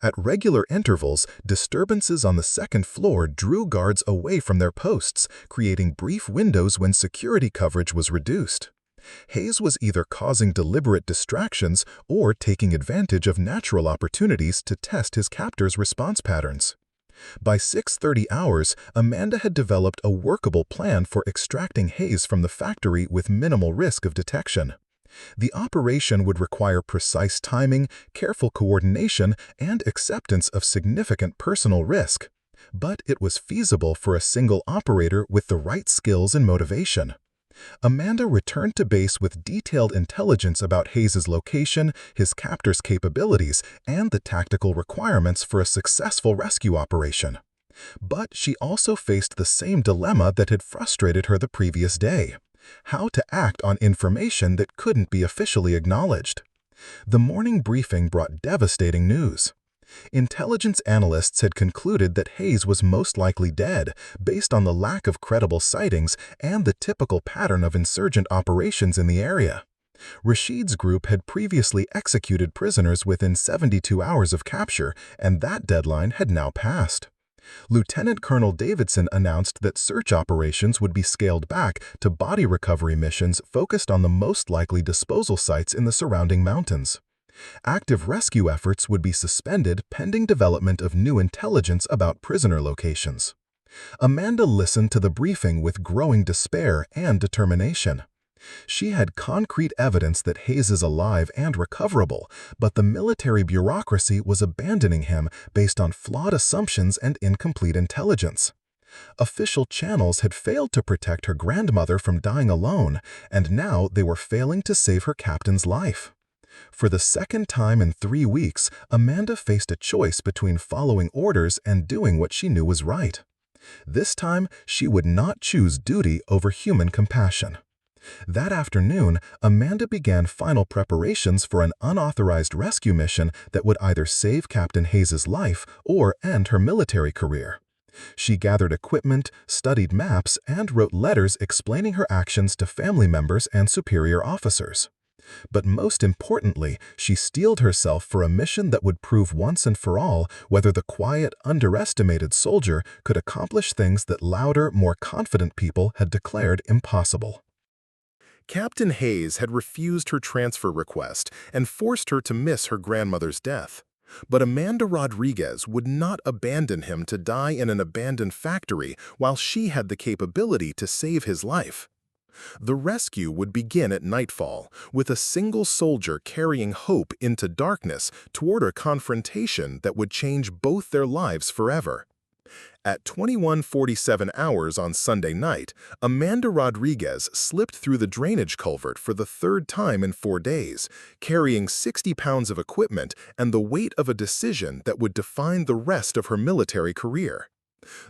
At regular intervals, disturbances on the second floor drew guards away from their posts, creating brief windows when security coverage was reduced. Hayes was either causing deliberate distractions or taking advantage of natural opportunities to test his captor's response patterns. By 6:30 hours, Amanda had developed a workable plan for extracting Hayes from the factory with minimal risk of detection. The operation would require precise timing, careful coordination, and acceptance of significant personal risk. But it was feasible for a single operator with the right skills and motivation. Amanda returned to base with detailed intelligence about Hayes's location, his captor's capabilities, and the tactical requirements for a successful rescue operation. But she also faced the same dilemma that had frustrated her the previous day: how to act on information that couldn't be officially acknowledged. The morning briefing brought devastating news. Intelligence analysts had concluded that Hayes was most likely dead based on the lack of credible sightings and the typical pattern of insurgent operations in the area. Rashid's group had previously executed prisoners within 72 hours of capture, and that deadline had now passed. Lieutenant Colonel Davidson announced that search operations would be scaled back to body recovery missions focused on the most likely disposal sites in the surrounding mountains. Active rescue efforts would be suspended pending development of new intelligence about prisoner locations. Amanda listened to the briefing with growing despair and determination. She had concrete evidence that Hayes is alive and recoverable, but the military bureaucracy was abandoning him based on flawed assumptions and incomplete intelligence. Official channels had failed to protect her grandmother from dying alone, and now they were failing to save her captain's life. For the second time in 3 weeks, Amanda faced a choice between following orders and doing what she knew was right. This time, she would not choose duty over human compassion. That afternoon, Amanda began final preparations for an unauthorized rescue mission that would either save Captain Hayes's life or end her military career. She gathered equipment, studied maps, and wrote letters explaining her actions to family members and superior officers. But most importantly, she steeled herself for a mission that would prove once and for all whether the quiet, underestimated soldier could accomplish things that louder, more confident people had declared impossible. Captain Hayes had refused her transfer request and forced her to miss her grandmother's death. But Amanda Rodriguez would not abandon him to die in an abandoned factory while she had the capability to save his life. The rescue would begin at nightfall, with a single soldier carrying hope into darkness toward a confrontation that would change both their lives forever. At 21:47 hours on Sunday night, Amanda Rodriguez slipped through the drainage culvert for the third time in 4 days, carrying 60 pounds of equipment and the weight of a decision that would define the rest of her military career.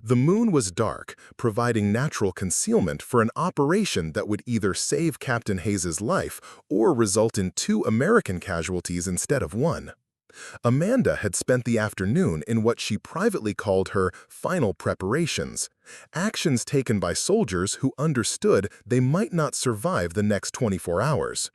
The moon was dark, providing natural concealment for an operation that would either save Captain Hayes's life or result in 2 American casualties instead of 1. Amanda had spent the afternoon in what she privately called her final preparations, actions taken by soldiers who understood they might not survive the next 24 hours.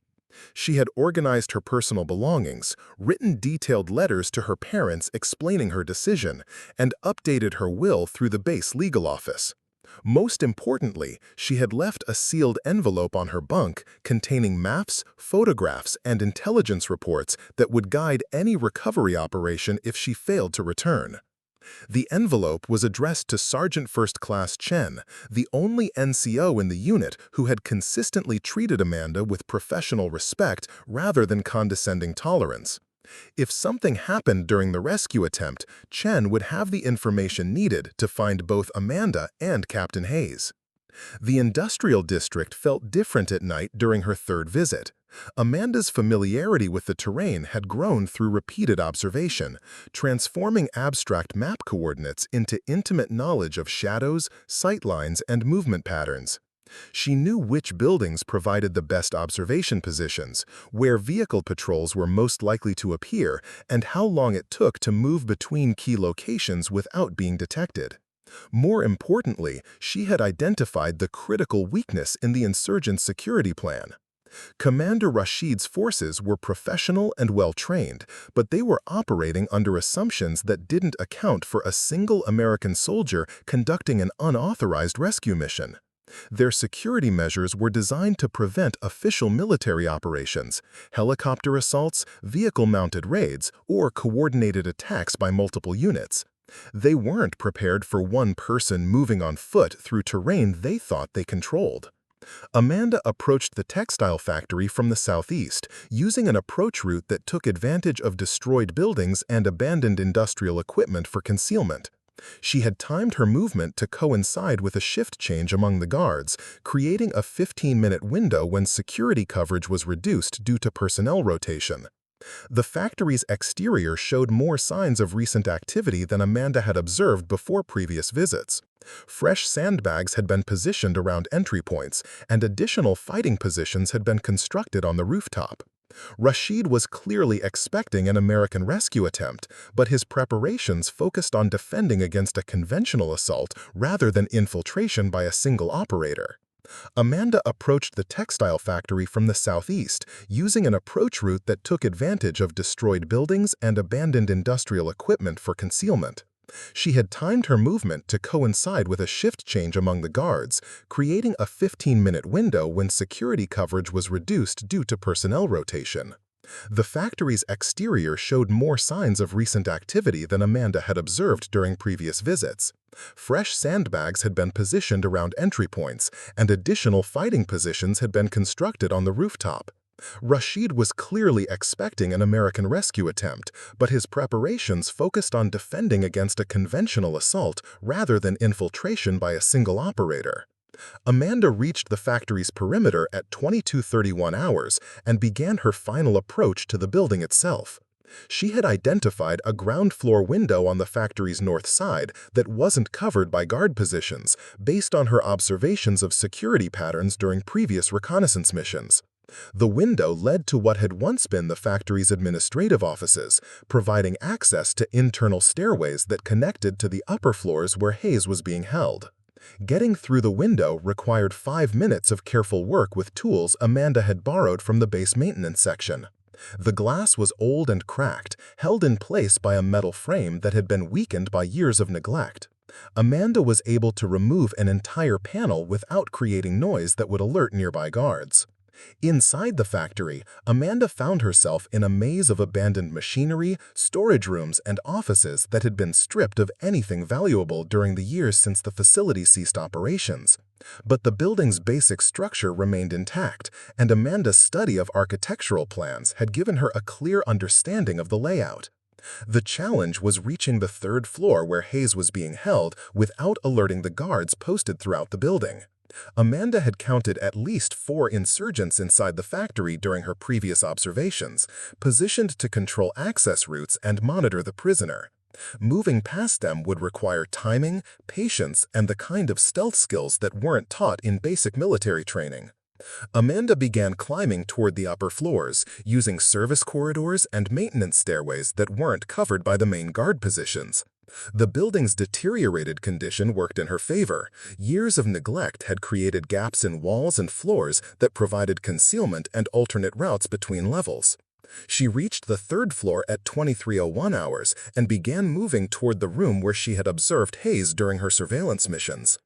She had organized her personal belongings, written detailed letters to her parents explaining her decision, and updated her will through the base legal office. Most importantly, she had left a sealed envelope on her bunk containing maps, photographs, and intelligence reports that would guide any recovery operation if she failed to return. The envelope was addressed to Sergeant First Class Chen, the only NCO in the unit who had consistently treated Amanda with professional respect rather than condescending tolerance. If something happened during the rescue attempt, Chen would have the information needed to find both Amanda and Captain Hayes. The industrial district felt different at night during her third visit. Amanda's familiarity with the terrain had grown through repeated observation, transforming abstract map coordinates into intimate knowledge of shadows, sightlines, and movement patterns. She knew which buildings provided the best observation positions, where vehicle patrols were most likely to appear, and how long it took to move between key locations without being detected. More importantly, she had identified the critical weakness in the insurgents' security plan. Commander Rashid's forces were professional and well-trained, but they were operating under assumptions that didn't account for a single American soldier conducting an unauthorized rescue mission. Their security measures were designed to prevent official military operations, helicopter assaults, vehicle-mounted raids, or coordinated attacks by multiple units. They weren't prepared for one person moving on foot through terrain they thought they controlled. Amanda approached the textile factory from the southeast, using an approach route that took advantage of destroyed buildings and abandoned industrial equipment for concealment. She had timed her movement to coincide with a shift change among the guards, creating a 15-minute window when security coverage was reduced due to personnel rotation. The factory's exterior showed more signs of recent activity than Amanda had observed before previous visits. Fresh sandbags had been positioned around entry points, and additional fighting positions had been constructed on the rooftop. Rashid was clearly expecting an American rescue attempt, but his preparations focused on defending against a conventional assault rather than infiltration by a single operator. Amanda approached the textile factory from the southeast, using an approach route that took advantage of destroyed buildings and abandoned industrial equipment for concealment. She had timed her movement to coincide with a shift change among the guards, creating a 15-minute window when security coverage was reduced due to personnel rotation. The factory's exterior showed more signs of recent activity than Amanda had observed during previous visits. Fresh sandbags had been positioned around entry points, and additional fighting positions had been constructed on the rooftop. Rashid was clearly expecting an American rescue attempt, but his preparations focused on defending against a conventional assault rather than infiltration by a single operator. Amanda reached the factory's perimeter at 22:31 hours and began her final approach to the building itself. She had identified a ground floor window on the factory's north side that wasn't covered by guard positions, based on her observations of security patterns during previous reconnaissance missions. The window led to what had once been the factory's administrative offices, providing access to internal stairways that connected to the upper floors where Hayes was being held. Getting through the window required 5 minutes of careful work with tools Amanda had borrowed from the base maintenance section. The glass was old and cracked, held in place by a metal frame that had been weakened by years of neglect. Amanda was able to remove an entire panel without creating noise that would alert nearby guards. Inside the factory, Amanda found herself in a maze of abandoned machinery, storage rooms, and offices that had been stripped of anything valuable during the years since the facility ceased operations. But the building's basic structure remained intact, and Amanda's study of architectural plans had given her a clear understanding of the layout. The challenge was reaching the third floor where Hayes was being held without alerting the guards posted throughout the building. Amanda had counted at least 4 insurgents inside the factory during her previous observations, positioned to control access routes and monitor the prisoner. Moving past them would require timing, patience, and the kind of stealth skills that weren't taught in basic military training. Amanda began climbing toward the upper floors, using service corridors and maintenance stairways that weren't covered by the main guard positions. The building's deteriorated condition worked in her favor. Years of neglect had created gaps in walls and floors that provided concealment and alternate routes between levels. She reached the third floor at 23:01 hours and began moving toward the room where she had observed Hayes during her surveillance missions.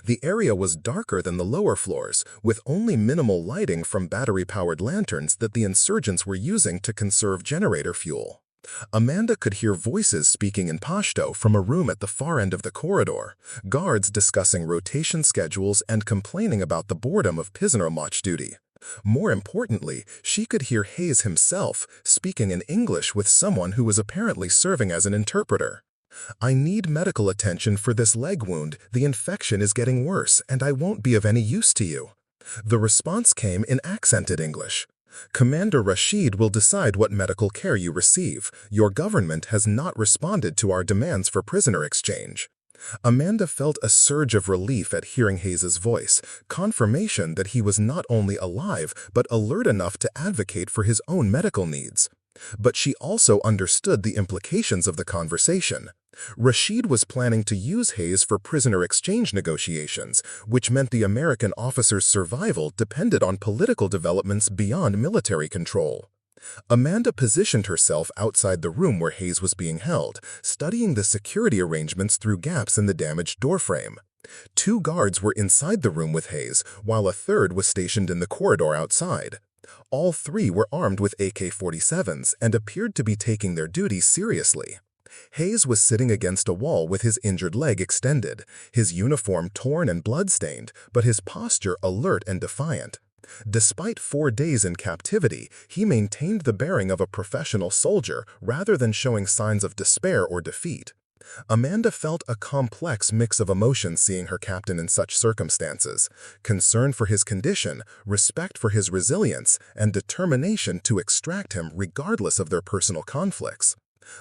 The area was darker than the lower floors, with only minimal lighting from battery-powered lanterns that the insurgents were using to conserve generator fuel. Amanda could hear voices speaking in Pashto from a room at the far end of the corridor, guards discussing rotation schedules and complaining about the boredom of prisoner watch duty. More importantly, she could hear Hayes himself speaking in English with someone who was apparently serving as an interpreter. "I need medical attention for this leg wound. The infection is getting worse, and I won't be of any use to you." The response came in accented English. "Commander Rashid will decide what medical care you receive. Your government has not responded to our demands for prisoner exchange." Amanda felt a surge of relief at hearing Hayes's voice, confirmation that he was not only alive but alert enough to advocate for his own medical needs. But she also understood the implications of the conversation. Rashid was planning to use Hayes for prisoner exchange negotiations, which meant the American officer's survival depended on political developments beyond military control. Amanda positioned herself outside the room where Hayes was being held, studying the security arrangements through gaps in the damaged doorframe. 2 guards were inside the room with Hayes, while a third was stationed in the corridor outside. All 3 were armed with AK-47s and appeared to be taking their duties seriously. Hayes was sitting against a wall with his injured leg extended, his uniform torn and blood-stained, but his posture alert and defiant. Despite 4 days in captivity, he maintained the bearing of a professional soldier rather than showing signs of despair or defeat. Amanda felt a complex mix of emotions seeing her captain in such circumstances: concern for his condition, respect for his resilience, and determination to extract him regardless of their personal conflicts.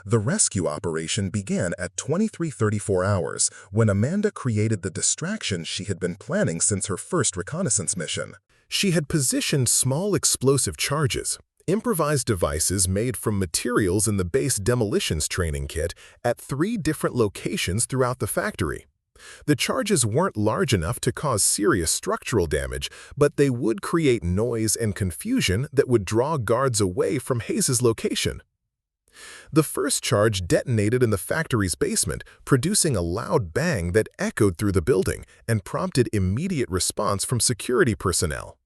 The rescue operation began at 23:34 hours, when Amanda created the distraction she had been planning since her first reconnaissance mission. She had positioned small explosive charges, improvised devices made from materials in the base demolitions training kit, at 3 different locations throughout the factory. The charges weren't large enough to cause serious structural damage, but they would create noise and confusion that would draw guards away from Hayes's location. The first charge detonated in the factory's basement, producing a loud bang that echoed through the building and prompted immediate response from security personnel.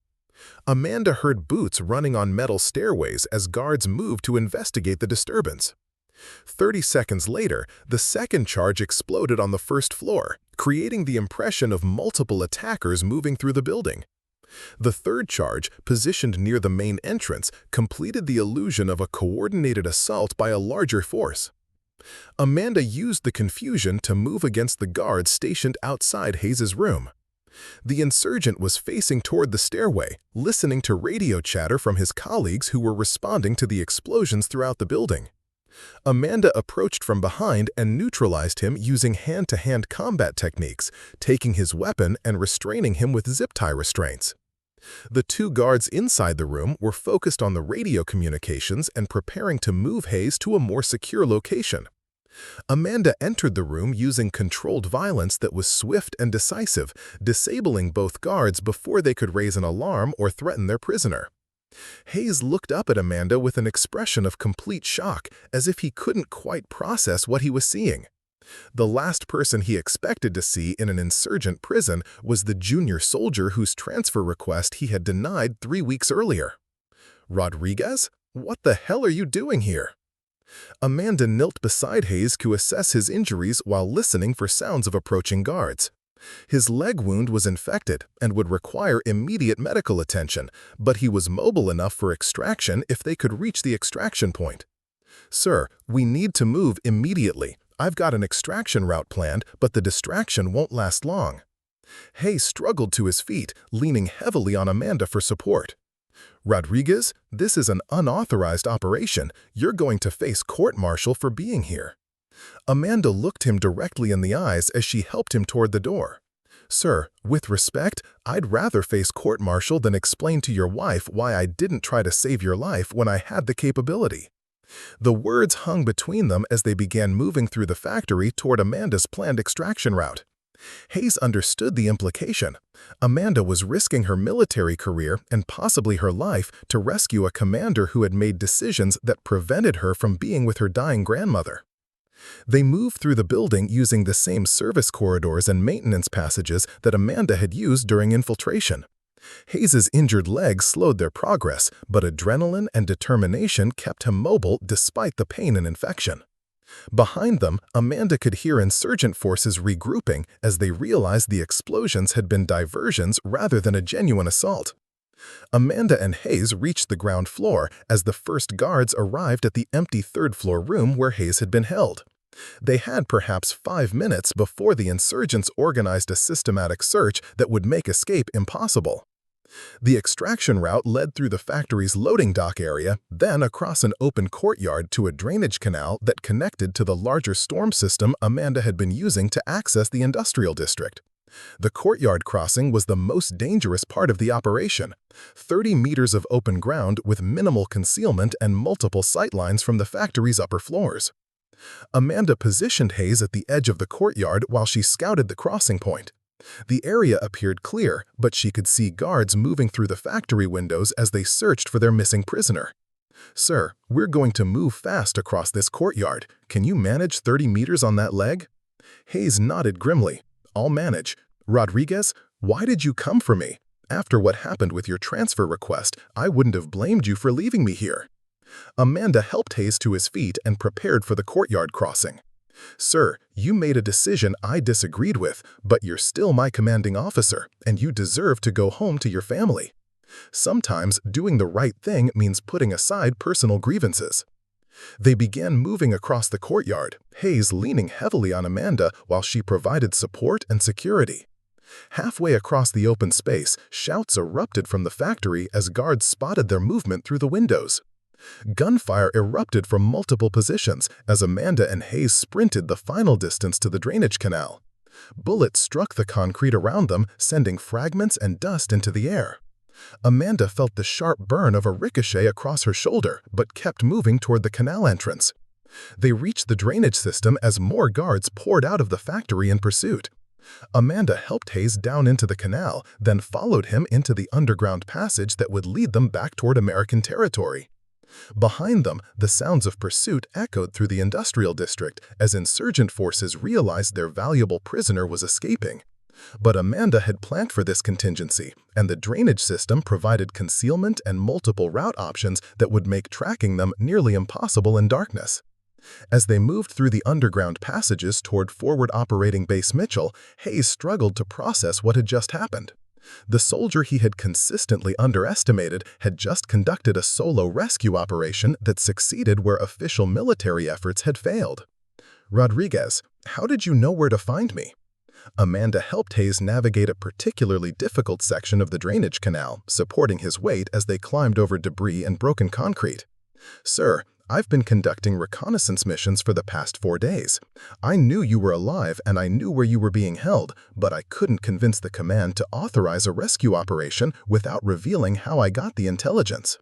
Amanda heard boots running on metal stairways as guards moved to investigate the disturbance. 30 seconds later, the second charge exploded on the first floor, creating the impression of multiple attackers moving through the building. The third charge, positioned near the main entrance, completed the illusion of a coordinated assault by a larger force. Amanda used the confusion to move against the guards stationed outside Hayes's room. The insurgent was facing toward the stairway, listening to radio chatter from his colleagues who were responding to the explosions throughout the building. Amanda approached from behind and neutralized him using hand-to-hand combat techniques, taking his weapon and restraining him with zip-tie restraints. The 2 guards inside the room were focused on the radio communications and preparing to move Hayes to a more secure location. Amanda entered the room using controlled violence that was swift and decisive, disabling both guards before they could raise an alarm or threaten their prisoner. Hayes looked up at Amanda with an expression of complete shock, as if he couldn't quite process what he was seeing. The last person he expected to see in an insurgent prison was the junior soldier whose transfer request he had denied 3 weeks earlier. "Rodriguez? What the hell are you doing here?" Amanda knelt beside Hayes to assess his injuries while listening for sounds of approaching guards. His leg wound was infected and would require immediate medical attention, but he was mobile enough for extraction if they could reach the extraction point. "Sir, we need to move immediately. I've got an extraction route planned, but the distraction won't last long." Hayes struggled to his feet, leaning heavily on Amanda for support. "Rodriguez, this is an unauthorized operation. You're going to face court-martial for being here." Amanda looked him directly in the eyes as she helped him toward the door. "Sir, with respect, I'd rather face court-martial than explain to your wife why I didn't try to save your life when I had the capability." The words hung between them as they began moving through the factory toward Amanda's planned extraction route. Hayes understood the implication. Amanda was risking her military career and possibly her life to rescue a commander who had made decisions that prevented her from being with her dying grandmother. They moved through the building using the same service corridors and maintenance passages that Amanda had used during infiltration. Hayes's injured legs slowed their progress, but adrenaline and determination kept him mobile despite the pain and infection. Behind them, Amanda could hear insurgent forces regrouping as they realized the explosions had been diversions rather than a genuine assault. Amanda and Hayes reached the ground floor as the first guards arrived at the empty third-floor room where Hayes had been held. They had perhaps 5 minutes before the insurgents organized a systematic search that would make escape impossible. The extraction route led through the factory's loading dock area, then across an open courtyard to a drainage canal that connected to the larger storm system Amanda had been using to access the industrial district. The courtyard crossing was the most dangerous part of the operation, 30 meters of open ground with minimal concealment and multiple sightlines from the factory's upper floors. Amanda positioned Hayes at the edge of the courtyard while she scouted the crossing point. The area appeared clear, but she could see guards moving through the factory windows as they searched for their missing prisoner. "Sir, we're going to move fast across this courtyard. Can you manage 30 meters on that leg?" Hayes nodded grimly. "I'll manage. Rodriguez, why did you come for me? After what happened with your transfer request, I wouldn't have blamed you for leaving me here." Amanda helped Hayes to his feet and prepared for the courtyard crossing. "Sir, you made a decision I disagreed with, but you're still my commanding officer, and you deserve to go home to your family. Sometimes doing the right thing means putting aside personal grievances." They began moving across the courtyard, Hayes leaning heavily on Amanda while she provided support and security. Halfway across the open space, shouts erupted from the factory as guards spotted their movement through the windows. Gunfire erupted from multiple positions as Amanda and Hayes sprinted the final distance to the drainage canal. Bullets struck the concrete around them, sending fragments and dust into the air. Amanda felt the sharp burn of a ricochet across her shoulder, but kept moving toward the canal entrance. They reached the drainage system as more guards poured out of the factory in pursuit. Amanda helped Hayes down into the canal, then followed him into the underground passage that would lead them back toward American territory. Behind them, the sounds of pursuit echoed through the industrial district as insurgent forces realized their valuable prisoner was escaping. But Amanda had planned for this contingency, and the drainage system provided concealment and multiple route options that would make tracking them nearly impossible in darkness. As they moved through the underground passages toward forward operating Base Mitchell, Hayes struggled to process what had just happened. The soldier he had consistently underestimated had just conducted a solo rescue operation that succeeded where official military efforts had failed. "Rodriguez, how did you know where to find me?" Amanda helped Hayes navigate a particularly difficult section of the drainage canal, supporting his weight as they climbed over debris and broken concrete. "Sir, I've been conducting reconnaissance missions for the past 4 days. I knew you were alive and I knew where you were being held, but I couldn't convince the command to authorize a rescue operation without revealing how I got the intelligence."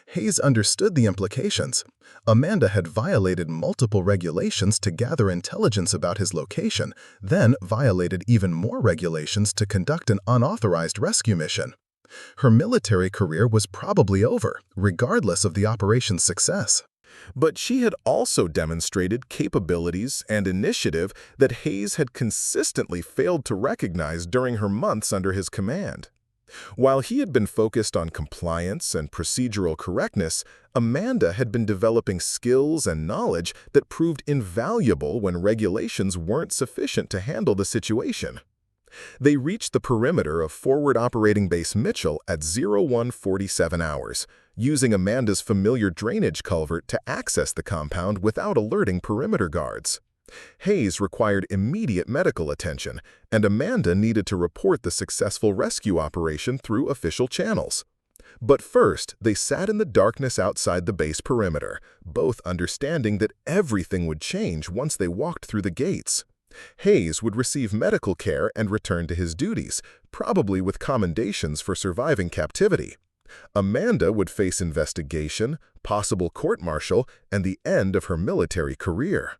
Hayes understood the implications. Amanda had violated multiple regulations to gather intelligence about his location, then violated even more regulations to conduct an unauthorized rescue mission. Her military career was probably over, regardless of the operation's success. But she had also demonstrated capabilities and initiative that Hayes had consistently failed to recognize during her months under his command. While he had been focused on compliance and procedural correctness, Amanda had been developing skills and knowledge that proved invaluable when regulations weren't sufficient to handle the situation. They reached the perimeter of Forward Operating Base Mitchell at 0147 hours, using Amanda's familiar drainage culvert to access the compound without alerting perimeter guards. Hayes required immediate medical attention, and Amanda needed to report the successful rescue operation through official channels. But first, they sat in the darkness outside the base perimeter, both understanding that everything would change once they walked through the gates. Hayes would receive medical care and return to his duties, probably with commendations for surviving captivity. Amanda would face investigation, possible court-martial, and the end of her military career.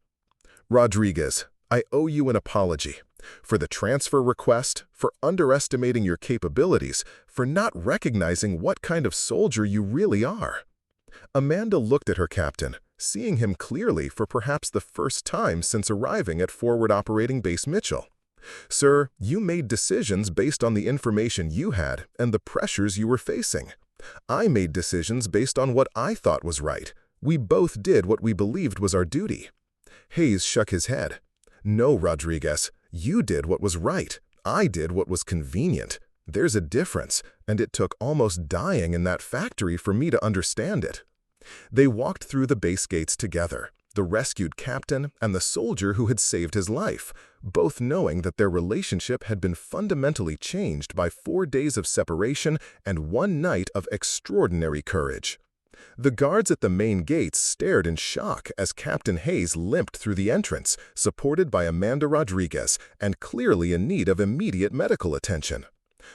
Rodriguez, I owe you an apology. For the transfer request, for underestimating your capabilities, for not recognizing what kind of soldier you really are. Amanda looked at her captain, seeing him clearly for perhaps the first time since arriving at Forward Operating Base Mitchell. Sir, you made decisions based on the information you had and the pressures you were facing. I made decisions based on what I thought was right. We both did what we believed was our duty. Hayes shook his head. No, Rodriguez, you did what was right. I did what was convenient. There's a difference, and it took almost dying in that factory for me to understand it. They walked through the base gates together, the rescued captain and the soldier who had saved his life, both knowing that their relationship had been fundamentally changed by 4 days of separation and 1 night of extraordinary courage. The guards at the main gates stared in shock as Captain Hayes limped through the entrance, supported by Amanda Rodriguez and clearly in need of immediate medical attention.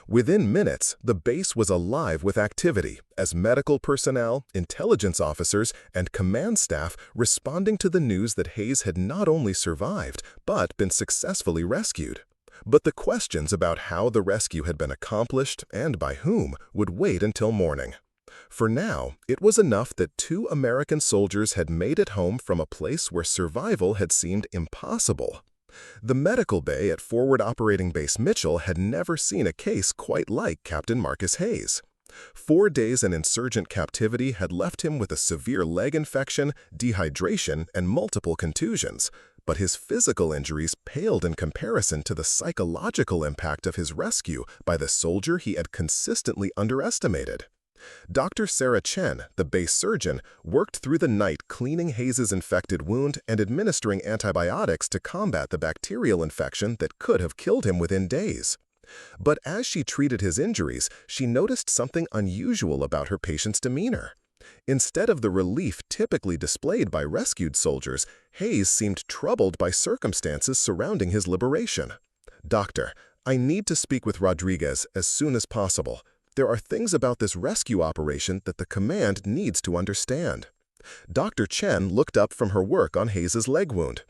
Within minutes, the base was alive with activity as medical personnel, intelligence officers, and command staff responding to the news that Hayes had not only survived, but been successfully rescued. But the questions about how the rescue had been accomplished and by whom would wait until morning. For now, it was enough that 2 American soldiers had made it home from a place where survival had seemed impossible. The medical bay at Forward Operating Base Mitchell had never seen a case quite like Captain Marcus Hayes. 4 days in insurgent captivity had left him with a severe leg infection, dehydration, and multiple contusions, but his physical injuries paled in comparison to the psychological impact of his rescue by the soldier he had consistently underestimated. Dr. Sarah Chen, the base surgeon, worked through the night cleaning Hayes's infected wound and administering antibiotics to combat the bacterial infection that could have killed him within days. But as she treated his injuries, she noticed something unusual about her patient's demeanor. Instead of the relief typically displayed by rescued soldiers, Hayes seemed troubled by circumstances surrounding his liberation. Doctor, I need to speak with Rodriguez as soon as possible. There are things about this rescue operation that the command needs to understand. Dr. Chen looked up from her work on Hayes's leg wound.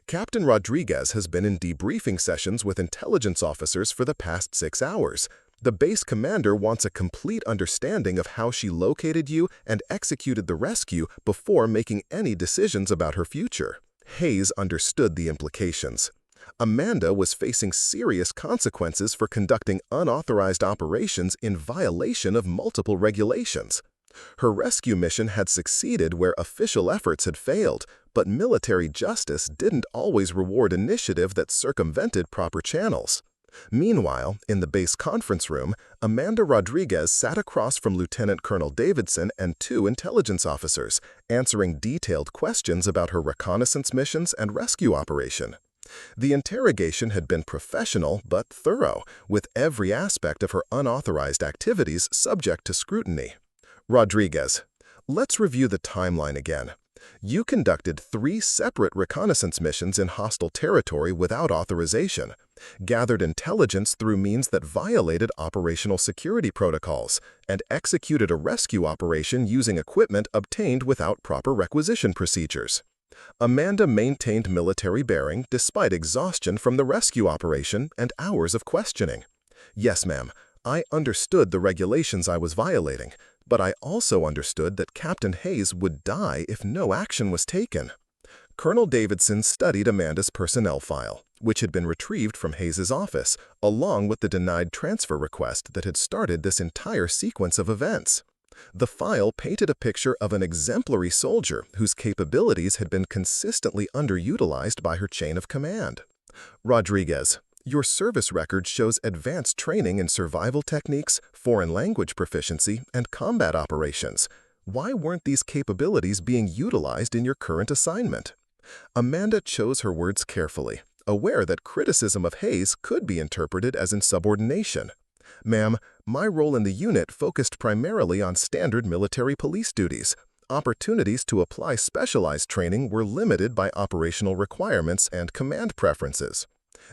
Captain Rodriguez has been in debriefing sessions with intelligence officers for the past 6 hours. The base commander wants a complete understanding of how she located you and executed the rescue before making any decisions about her future. Hayes understood the implications. Amanda was facing serious consequences for conducting unauthorized operations in violation of multiple regulations. Her rescue mission had succeeded where official efforts had failed, but military justice didn't always reward initiative that circumvented proper channels. Meanwhile, in the base conference room, Amanda Rodriguez sat across from Lieutenant Colonel Davidson and 2 intelligence officers, answering detailed questions about her reconnaissance missions and rescue operation. The interrogation had been professional but thorough, with every aspect of her unauthorized activities subject to scrutiny. Rodriguez, let's review the timeline again. You conducted 3 separate reconnaissance missions in hostile territory without authorization, gathered intelligence through means that violated operational security protocols, and executed a rescue operation using equipment obtained without proper requisition procedures. Amanda maintained military bearing despite exhaustion from the rescue operation and hours of questioning. Yes, ma'am, I understood the regulations I was violating, But I also understood that Captain Hayes would die if no action was taken. Colonel Davidson studied Amanda's personnel file, which had been retrieved from Hayes's office, along with the denied transfer request that had started this entire sequence of events. The file painted a picture of an exemplary soldier whose capabilities had been consistently underutilized by her chain of command. Rodriguez, your service record shows advanced training in survival techniques, foreign language proficiency, and combat operations. Why weren't these capabilities being utilized in your current assignment? Amanda chose her words carefully, aware that criticism of Hayes could be interpreted as insubordination. Ma'am, my role in the unit focused primarily on standard military police duties. Opportunities to apply specialized training were limited by operational requirements and command preferences.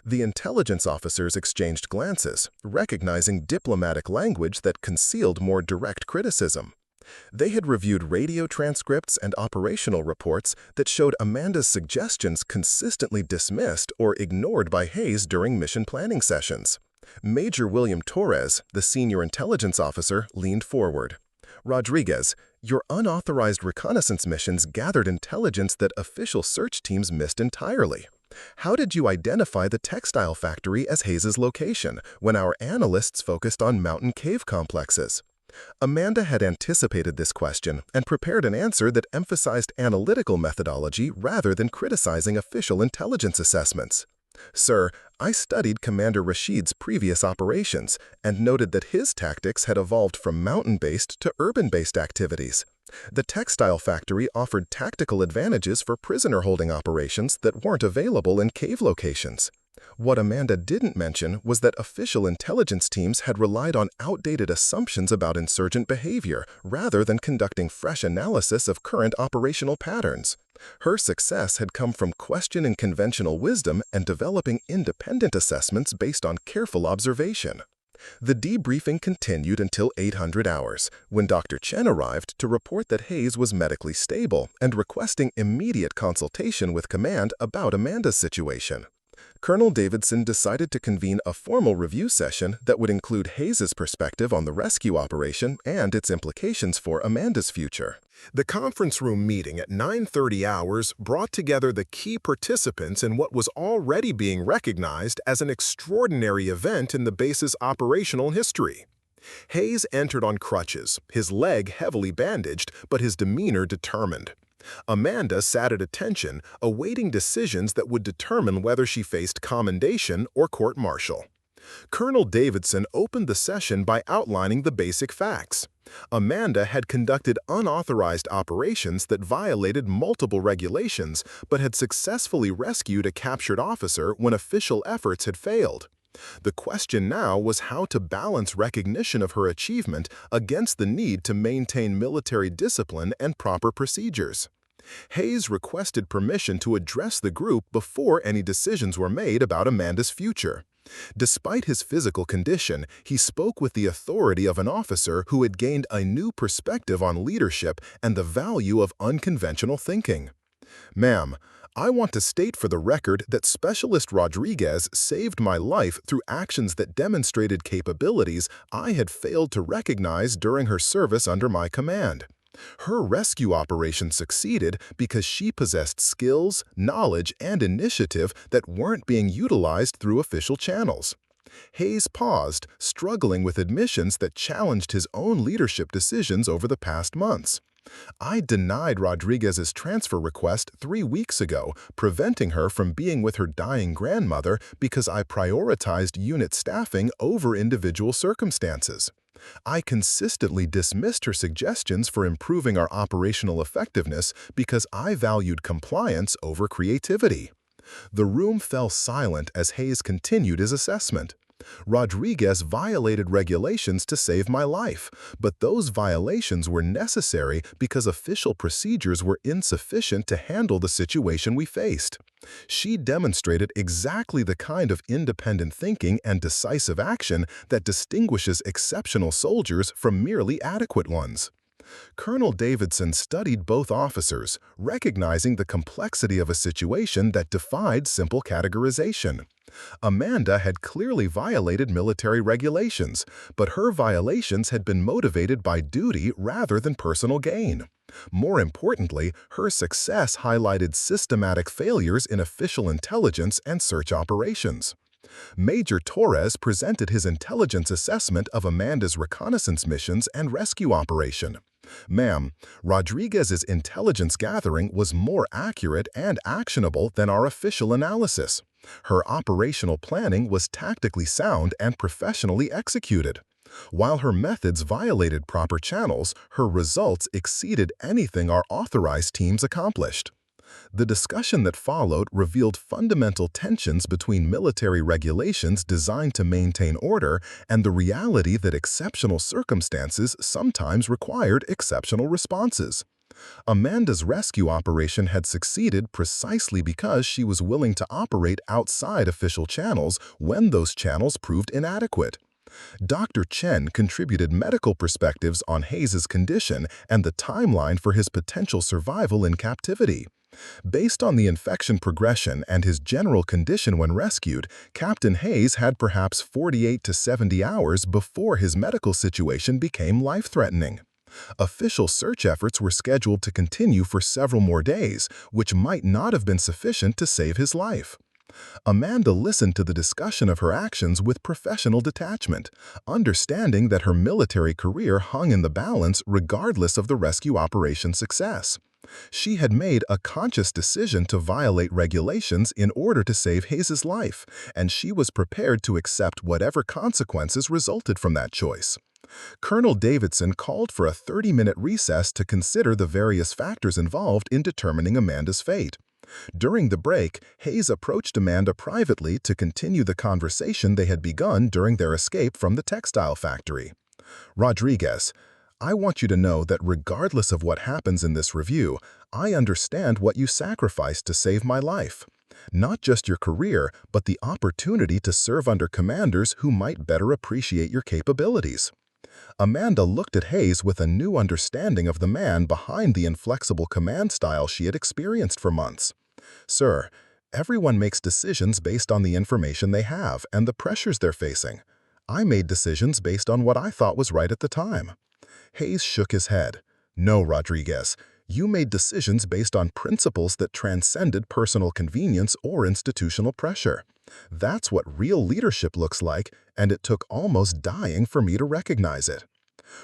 The intelligence officers exchanged glances, recognizing diplomatic language that concealed more direct criticism. They had reviewed radio transcripts and operational reports that showed Amanda's suggestions consistently dismissed or ignored by Hayes during mission planning sessions. Major William Torres, the senior intelligence officer, leaned forward. Rodriguez, your unauthorized reconnaissance missions gathered intelligence that official search teams missed entirely. How did you identify the textile factory as Hayes's location when our analysts focused on mountain cave complexes? Amanda had anticipated this question and prepared an answer that emphasized analytical methodology rather than criticizing official intelligence assessments. Sir, I studied Commander Rashid's previous operations and noted that his tactics had evolved from mountain-based to urban-based activities. The textile factory offered tactical advantages for prisoner-holding operations that weren't available in cave locations. What Amanda didn't mention was that official intelligence teams had relied on outdated assumptions about insurgent behavior rather than conducting fresh analysis of current operational patterns. Her success had come from questioning conventional wisdom and developing independent assessments based on careful observation. The debriefing continued until 800 hours, when Dr. Chen arrived to report that Hayes was medically stable and requesting immediate consultation with command about Amanda's situation. Colonel Davidson decided to convene a formal review session that would include Hayes's perspective on the rescue operation and its implications for Amanda's future. The conference room meeting at 9:30 hours brought together the key participants in what was already being recognized as an extraordinary event in the base's operational history. Hayes entered on crutches, his leg heavily bandaged, but his demeanor determined. Amanda sat at attention, awaiting decisions that would determine whether she faced commendation or court-martial. Colonel Davidson opened the session by outlining the basic facts. Amanda had conducted unauthorized operations that violated multiple regulations, but had successfully rescued a captured officer when official efforts had failed. The question now was how to balance recognition of her achievement against the need to maintain military discipline and proper procedures. Hayes requested permission to address the group before any decisions were made about Amanda's future. Despite his physical condition, he spoke with the authority of an officer who had gained a new perspective on leadership and the value of unconventional thinking. Ma'am, I want to state for the record that Specialist Rodriguez saved my life through actions that demonstrated capabilities I had failed to recognize during her service under my command. Her rescue operation succeeded because she possessed skills, knowledge, and initiative that weren't being utilized through official channels. Hayes paused, struggling with admissions that challenged his own leadership decisions over the past months. I denied Rodriguez's transfer request 3 weeks ago, preventing her from being with her dying grandmother because I prioritized unit staffing over individual circumstances. I consistently dismissed her suggestions for improving our operational effectiveness because I valued compliance over creativity. The room fell silent as Hayes continued his assessment. Rodriguez violated regulations to save my life, but those violations were necessary because official procedures were insufficient to handle the situation we faced. She demonstrated exactly the kind of independent thinking and decisive action that distinguishes exceptional soldiers from merely adequate ones. Colonel Davidson studied both officers, recognizing the complexity of a situation that defied simple categorization. Amanda had clearly violated military regulations, but her violations had been motivated by duty rather than personal gain. More importantly, her success highlighted systematic failures in official intelligence and search operations. Major Torres presented his intelligence assessment of Amanda's reconnaissance missions and rescue operation. Ma'am, Rodriguez's intelligence gathering was more accurate and actionable than our official analysis. Her operational planning was tactically sound and professionally executed. While her methods violated proper channels, her results exceeded anything our authorized teams accomplished. The discussion that followed revealed fundamental tensions between military regulations designed to maintain order and the reality that exceptional circumstances sometimes required exceptional responses. Amanda's rescue operation had succeeded precisely because she was willing to operate outside official channels when those channels proved inadequate. Dr. Chen contributed medical perspectives on Hayes's condition and the timeline for his potential survival in captivity. Based on the infection progression and his general condition when rescued, Captain Hayes had perhaps 48 to 70 hours before his medical situation became life-threatening. Official search efforts were scheduled to continue for several more days, which might not have been sufficient to save his life. Amanda listened to the discussion of her actions with professional detachment, understanding that her military career hung in the balance regardless of the rescue operation's success. She had made a conscious decision to violate regulations in order to save Hayes's life, and she was prepared to accept whatever consequences resulted from that choice. Colonel Davidson called for a 30-minute recess to consider the various factors involved in determining Amanda's fate. During the break, Hayes approached Amanda privately to continue the conversation they had begun during their escape from the textile factory. "Rodriguez, I want you to know that regardless of what happens in this review, I understand what you sacrificed to save my life. Not just your career, but the opportunity to serve under commanders who might better appreciate your capabilities." Amanda looked at Hayes with a new understanding of the man behind the inflexible command style she had experienced for months. "Sir, everyone makes decisions based on the information they have and the pressures they're facing. I made decisions based on what I thought was right at the time." Hayes shook his head. "No, Rodriguez, you made decisions based on principles that transcended personal convenience or institutional pressure. That's what real leadership looks like, and it took almost dying for me to recognize it."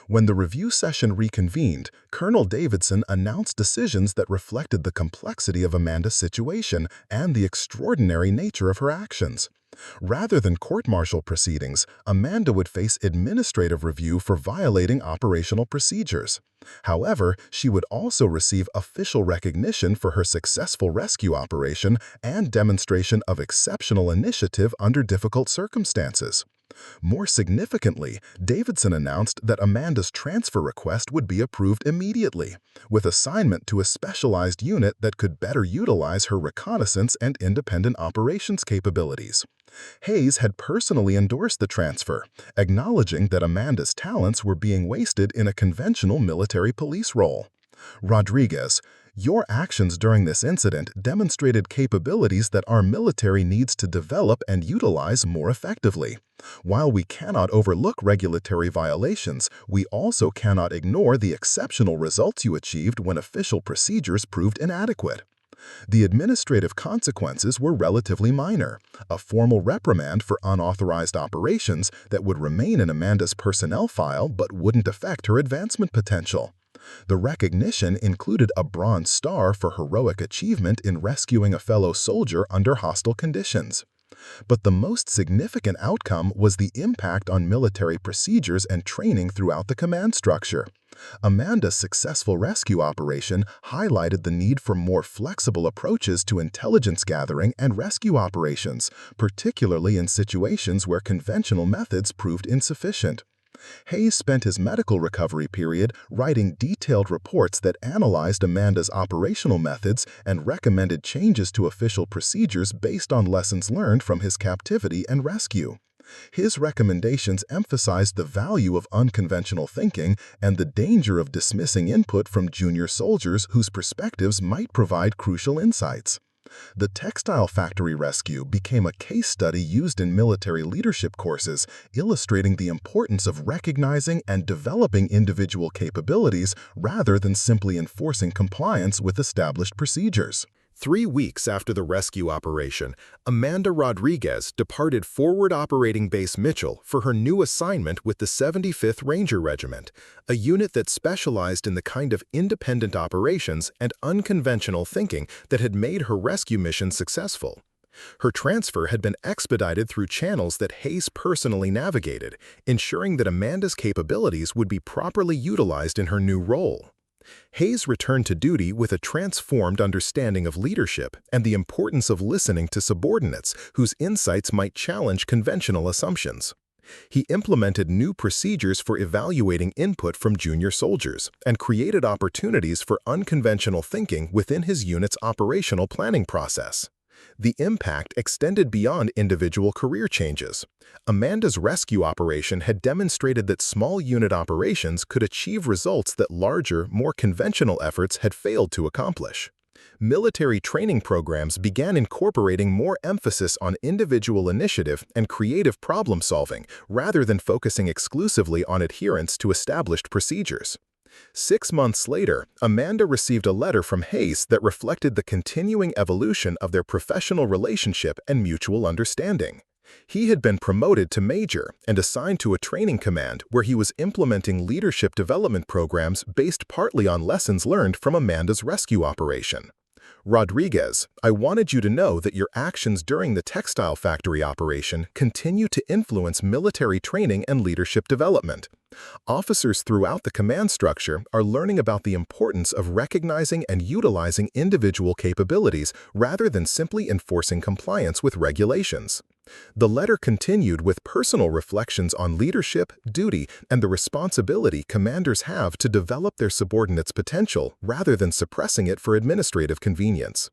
When the review session reconvened, Colonel Davidson announced decisions that reflected the complexity of Amanda's situation and the extraordinary nature of her actions. Rather than court-martial proceedings, Amanda would face administrative review for violating operational procedures. However, she would also receive official recognition for her successful rescue operation and demonstration of exceptional initiative under difficult circumstances. More significantly, Davidson announced that Amanda's transfer request would be approved immediately, with assignment to a specialized unit that could better utilize her reconnaissance and independent operations capabilities. Hayes had personally endorsed the transfer, acknowledging that Amanda's talents were being wasted in a conventional military police role. "Rodriguez, your actions during this incident demonstrated capabilities that our military needs to develop and utilize more effectively. While we cannot overlook regulatory violations, we also cannot ignore the exceptional results you achieved when official procedures proved inadequate." The administrative consequences were relatively minor, a formal reprimand for unauthorized operations that would remain in Amanda's personnel file but wouldn't affect her advancement potential. The recognition included a Bronze Star for heroic achievement in rescuing a fellow soldier under hostile conditions. But the most significant outcome was the impact on military procedures and training throughout the command structure. Amanda's successful rescue operation highlighted the need for more flexible approaches to intelligence gathering and rescue operations, particularly in situations where conventional methods proved insufficient. Hayes spent his medical recovery period writing detailed reports that analyzed Amanda's operational methods and recommended changes to official procedures based on lessons learned from his captivity and rescue. His recommendations emphasized the value of unconventional thinking and the danger of dismissing input from junior soldiers whose perspectives might provide crucial insights. The textile factory rescue became a case study used in military leadership courses, illustrating the importance of recognizing and developing individual capabilities rather than simply enforcing compliance with established procedures. 3 weeks after the rescue operation, Amanda Rodriguez departed Forward Operating Base Mitchell for her new assignment with the 75th Ranger Regiment, a unit that specialized in the kind of independent operations and unconventional thinking that had made her rescue mission successful. Her transfer had been expedited through channels that Hayes personally navigated, ensuring that Amanda's capabilities would be properly utilized in her new role. Hayes returned to duty with a transformed understanding of leadership and the importance of listening to subordinates whose insights might challenge conventional assumptions. He implemented new procedures for evaluating input from junior soldiers and created opportunities for unconventional thinking within his unit's operational planning process. The impact extended beyond individual career changes. Amanda's rescue operation had demonstrated that small unit operations could achieve results that larger, more conventional efforts had failed to accomplish. Military training programs began incorporating more emphasis on individual initiative and creative problem-solving rather than focusing exclusively on adherence to established procedures. 6 months later, Amanda received a letter from Hayes that reflected the continuing evolution of their professional relationship and mutual understanding. He had been promoted to major and assigned to a training command where he was implementing leadership development programs based partly on lessons learned from Amanda's rescue operation. Rodriguez, I wanted you to know that your actions during the textile factory operation continue to influence military training and leadership development. Officers throughout the command structure are learning about the importance of recognizing and utilizing individual capabilities rather than simply enforcing compliance with regulations. The letter continued with personal reflections on leadership, duty, and the responsibility commanders have to develop their subordinates' potential rather than suppressing it for administrative convenience.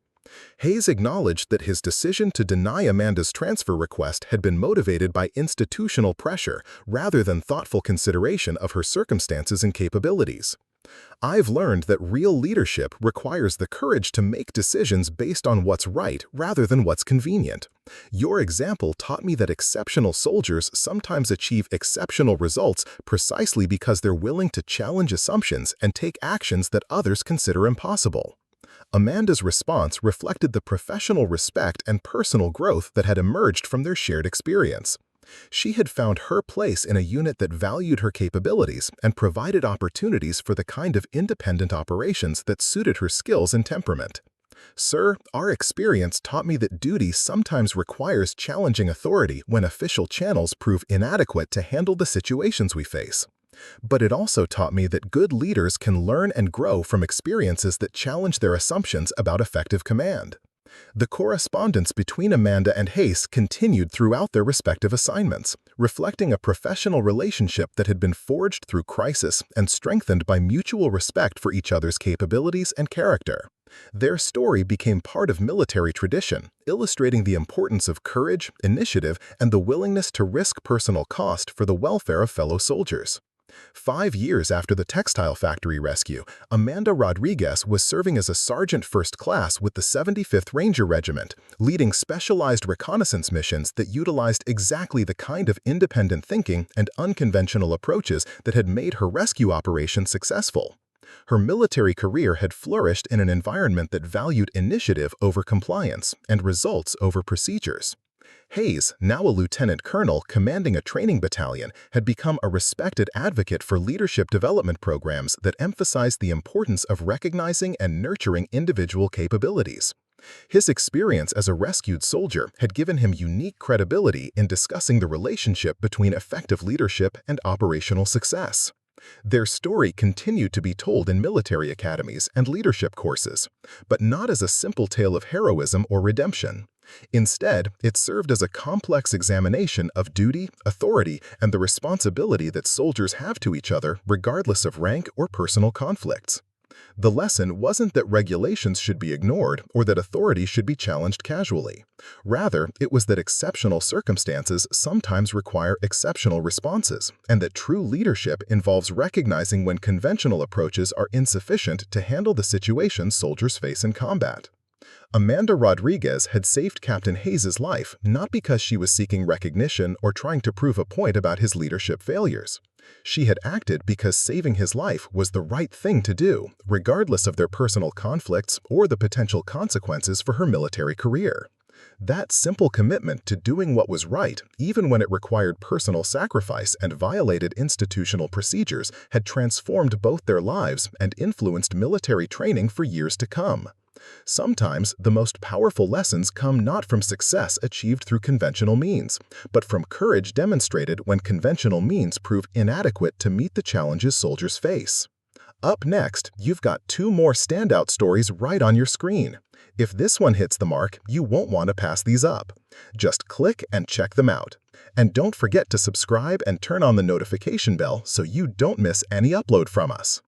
Hayes acknowledged that his decision to deny Amanda's transfer request had been motivated by institutional pressure rather than thoughtful consideration of her circumstances and capabilities. I've learned that real leadership requires the courage to make decisions based on what's right rather than what's convenient. Your example taught me that exceptional soldiers sometimes achieve exceptional results precisely because they're willing to challenge assumptions and take actions that others consider impossible. Amanda's response reflected the professional respect and personal growth that had emerged from their shared experience. She had found her place in a unit that valued her capabilities and provided opportunities for the kind of independent operations that suited her skills and temperament. Sir, our experience taught me that duty sometimes requires challenging authority when official channels prove inadequate to handle the situations we face. But it also taught me that good leaders can learn and grow from experiences that challenge their assumptions about effective command. The correspondence between Amanda and Hayes continued throughout their respective assignments, reflecting a professional relationship that had been forged through crisis and strengthened by mutual respect for each other's capabilities and character. Their story became part of military tradition, illustrating the importance of courage, initiative, and the willingness to risk personal cost for the welfare of fellow soldiers. 5 years after the textile factory rescue, Amanda Rodriguez was serving as a sergeant first class with the 75th Ranger Regiment, leading specialized reconnaissance missions that utilized exactly the kind of independent thinking and unconventional approaches that had made her rescue operation successful. Her military career had flourished in an environment that valued initiative over compliance and results over procedures. Hayes, now a lieutenant colonel commanding a training battalion, had become a respected advocate for leadership development programs that emphasized the importance of recognizing and nurturing individual capabilities. His experience as a rescued soldier had given him unique credibility in discussing the relationship between effective leadership and operational success. Their story continued to be told in military academies and leadership courses, but not as a simple tale of heroism or redemption. Instead, it served as a complex examination of duty, authority, and the responsibility that soldiers have to each other regardless of rank or personal conflicts. The lesson wasn't that regulations should be ignored or that authority should be challenged casually. Rather, it was that exceptional circumstances sometimes require exceptional responses, and that true leadership involves recognizing when conventional approaches are insufficient to handle the situations soldiers face in combat. Amanda Rodriguez had saved Captain Hayes' life not because she was seeking recognition or trying to prove a point about his leadership failures. She had acted because saving his life was the right thing to do, regardless of their personal conflicts or the potential consequences for her military career. That simple commitment to doing what was right, even when it required personal sacrifice and violated institutional procedures, had transformed both their lives and influenced military training for years to come. Sometimes the most powerful lessons come not from success achieved through conventional means, but from courage demonstrated when conventional means prove inadequate to meet the challenges soldiers face. Up next, you've got 2 more standout stories right on your screen. If this one hits the mark, you won't want to pass these up. Just click and check them out. And don't forget to subscribe and turn on the notification bell so you don't miss any upload from us.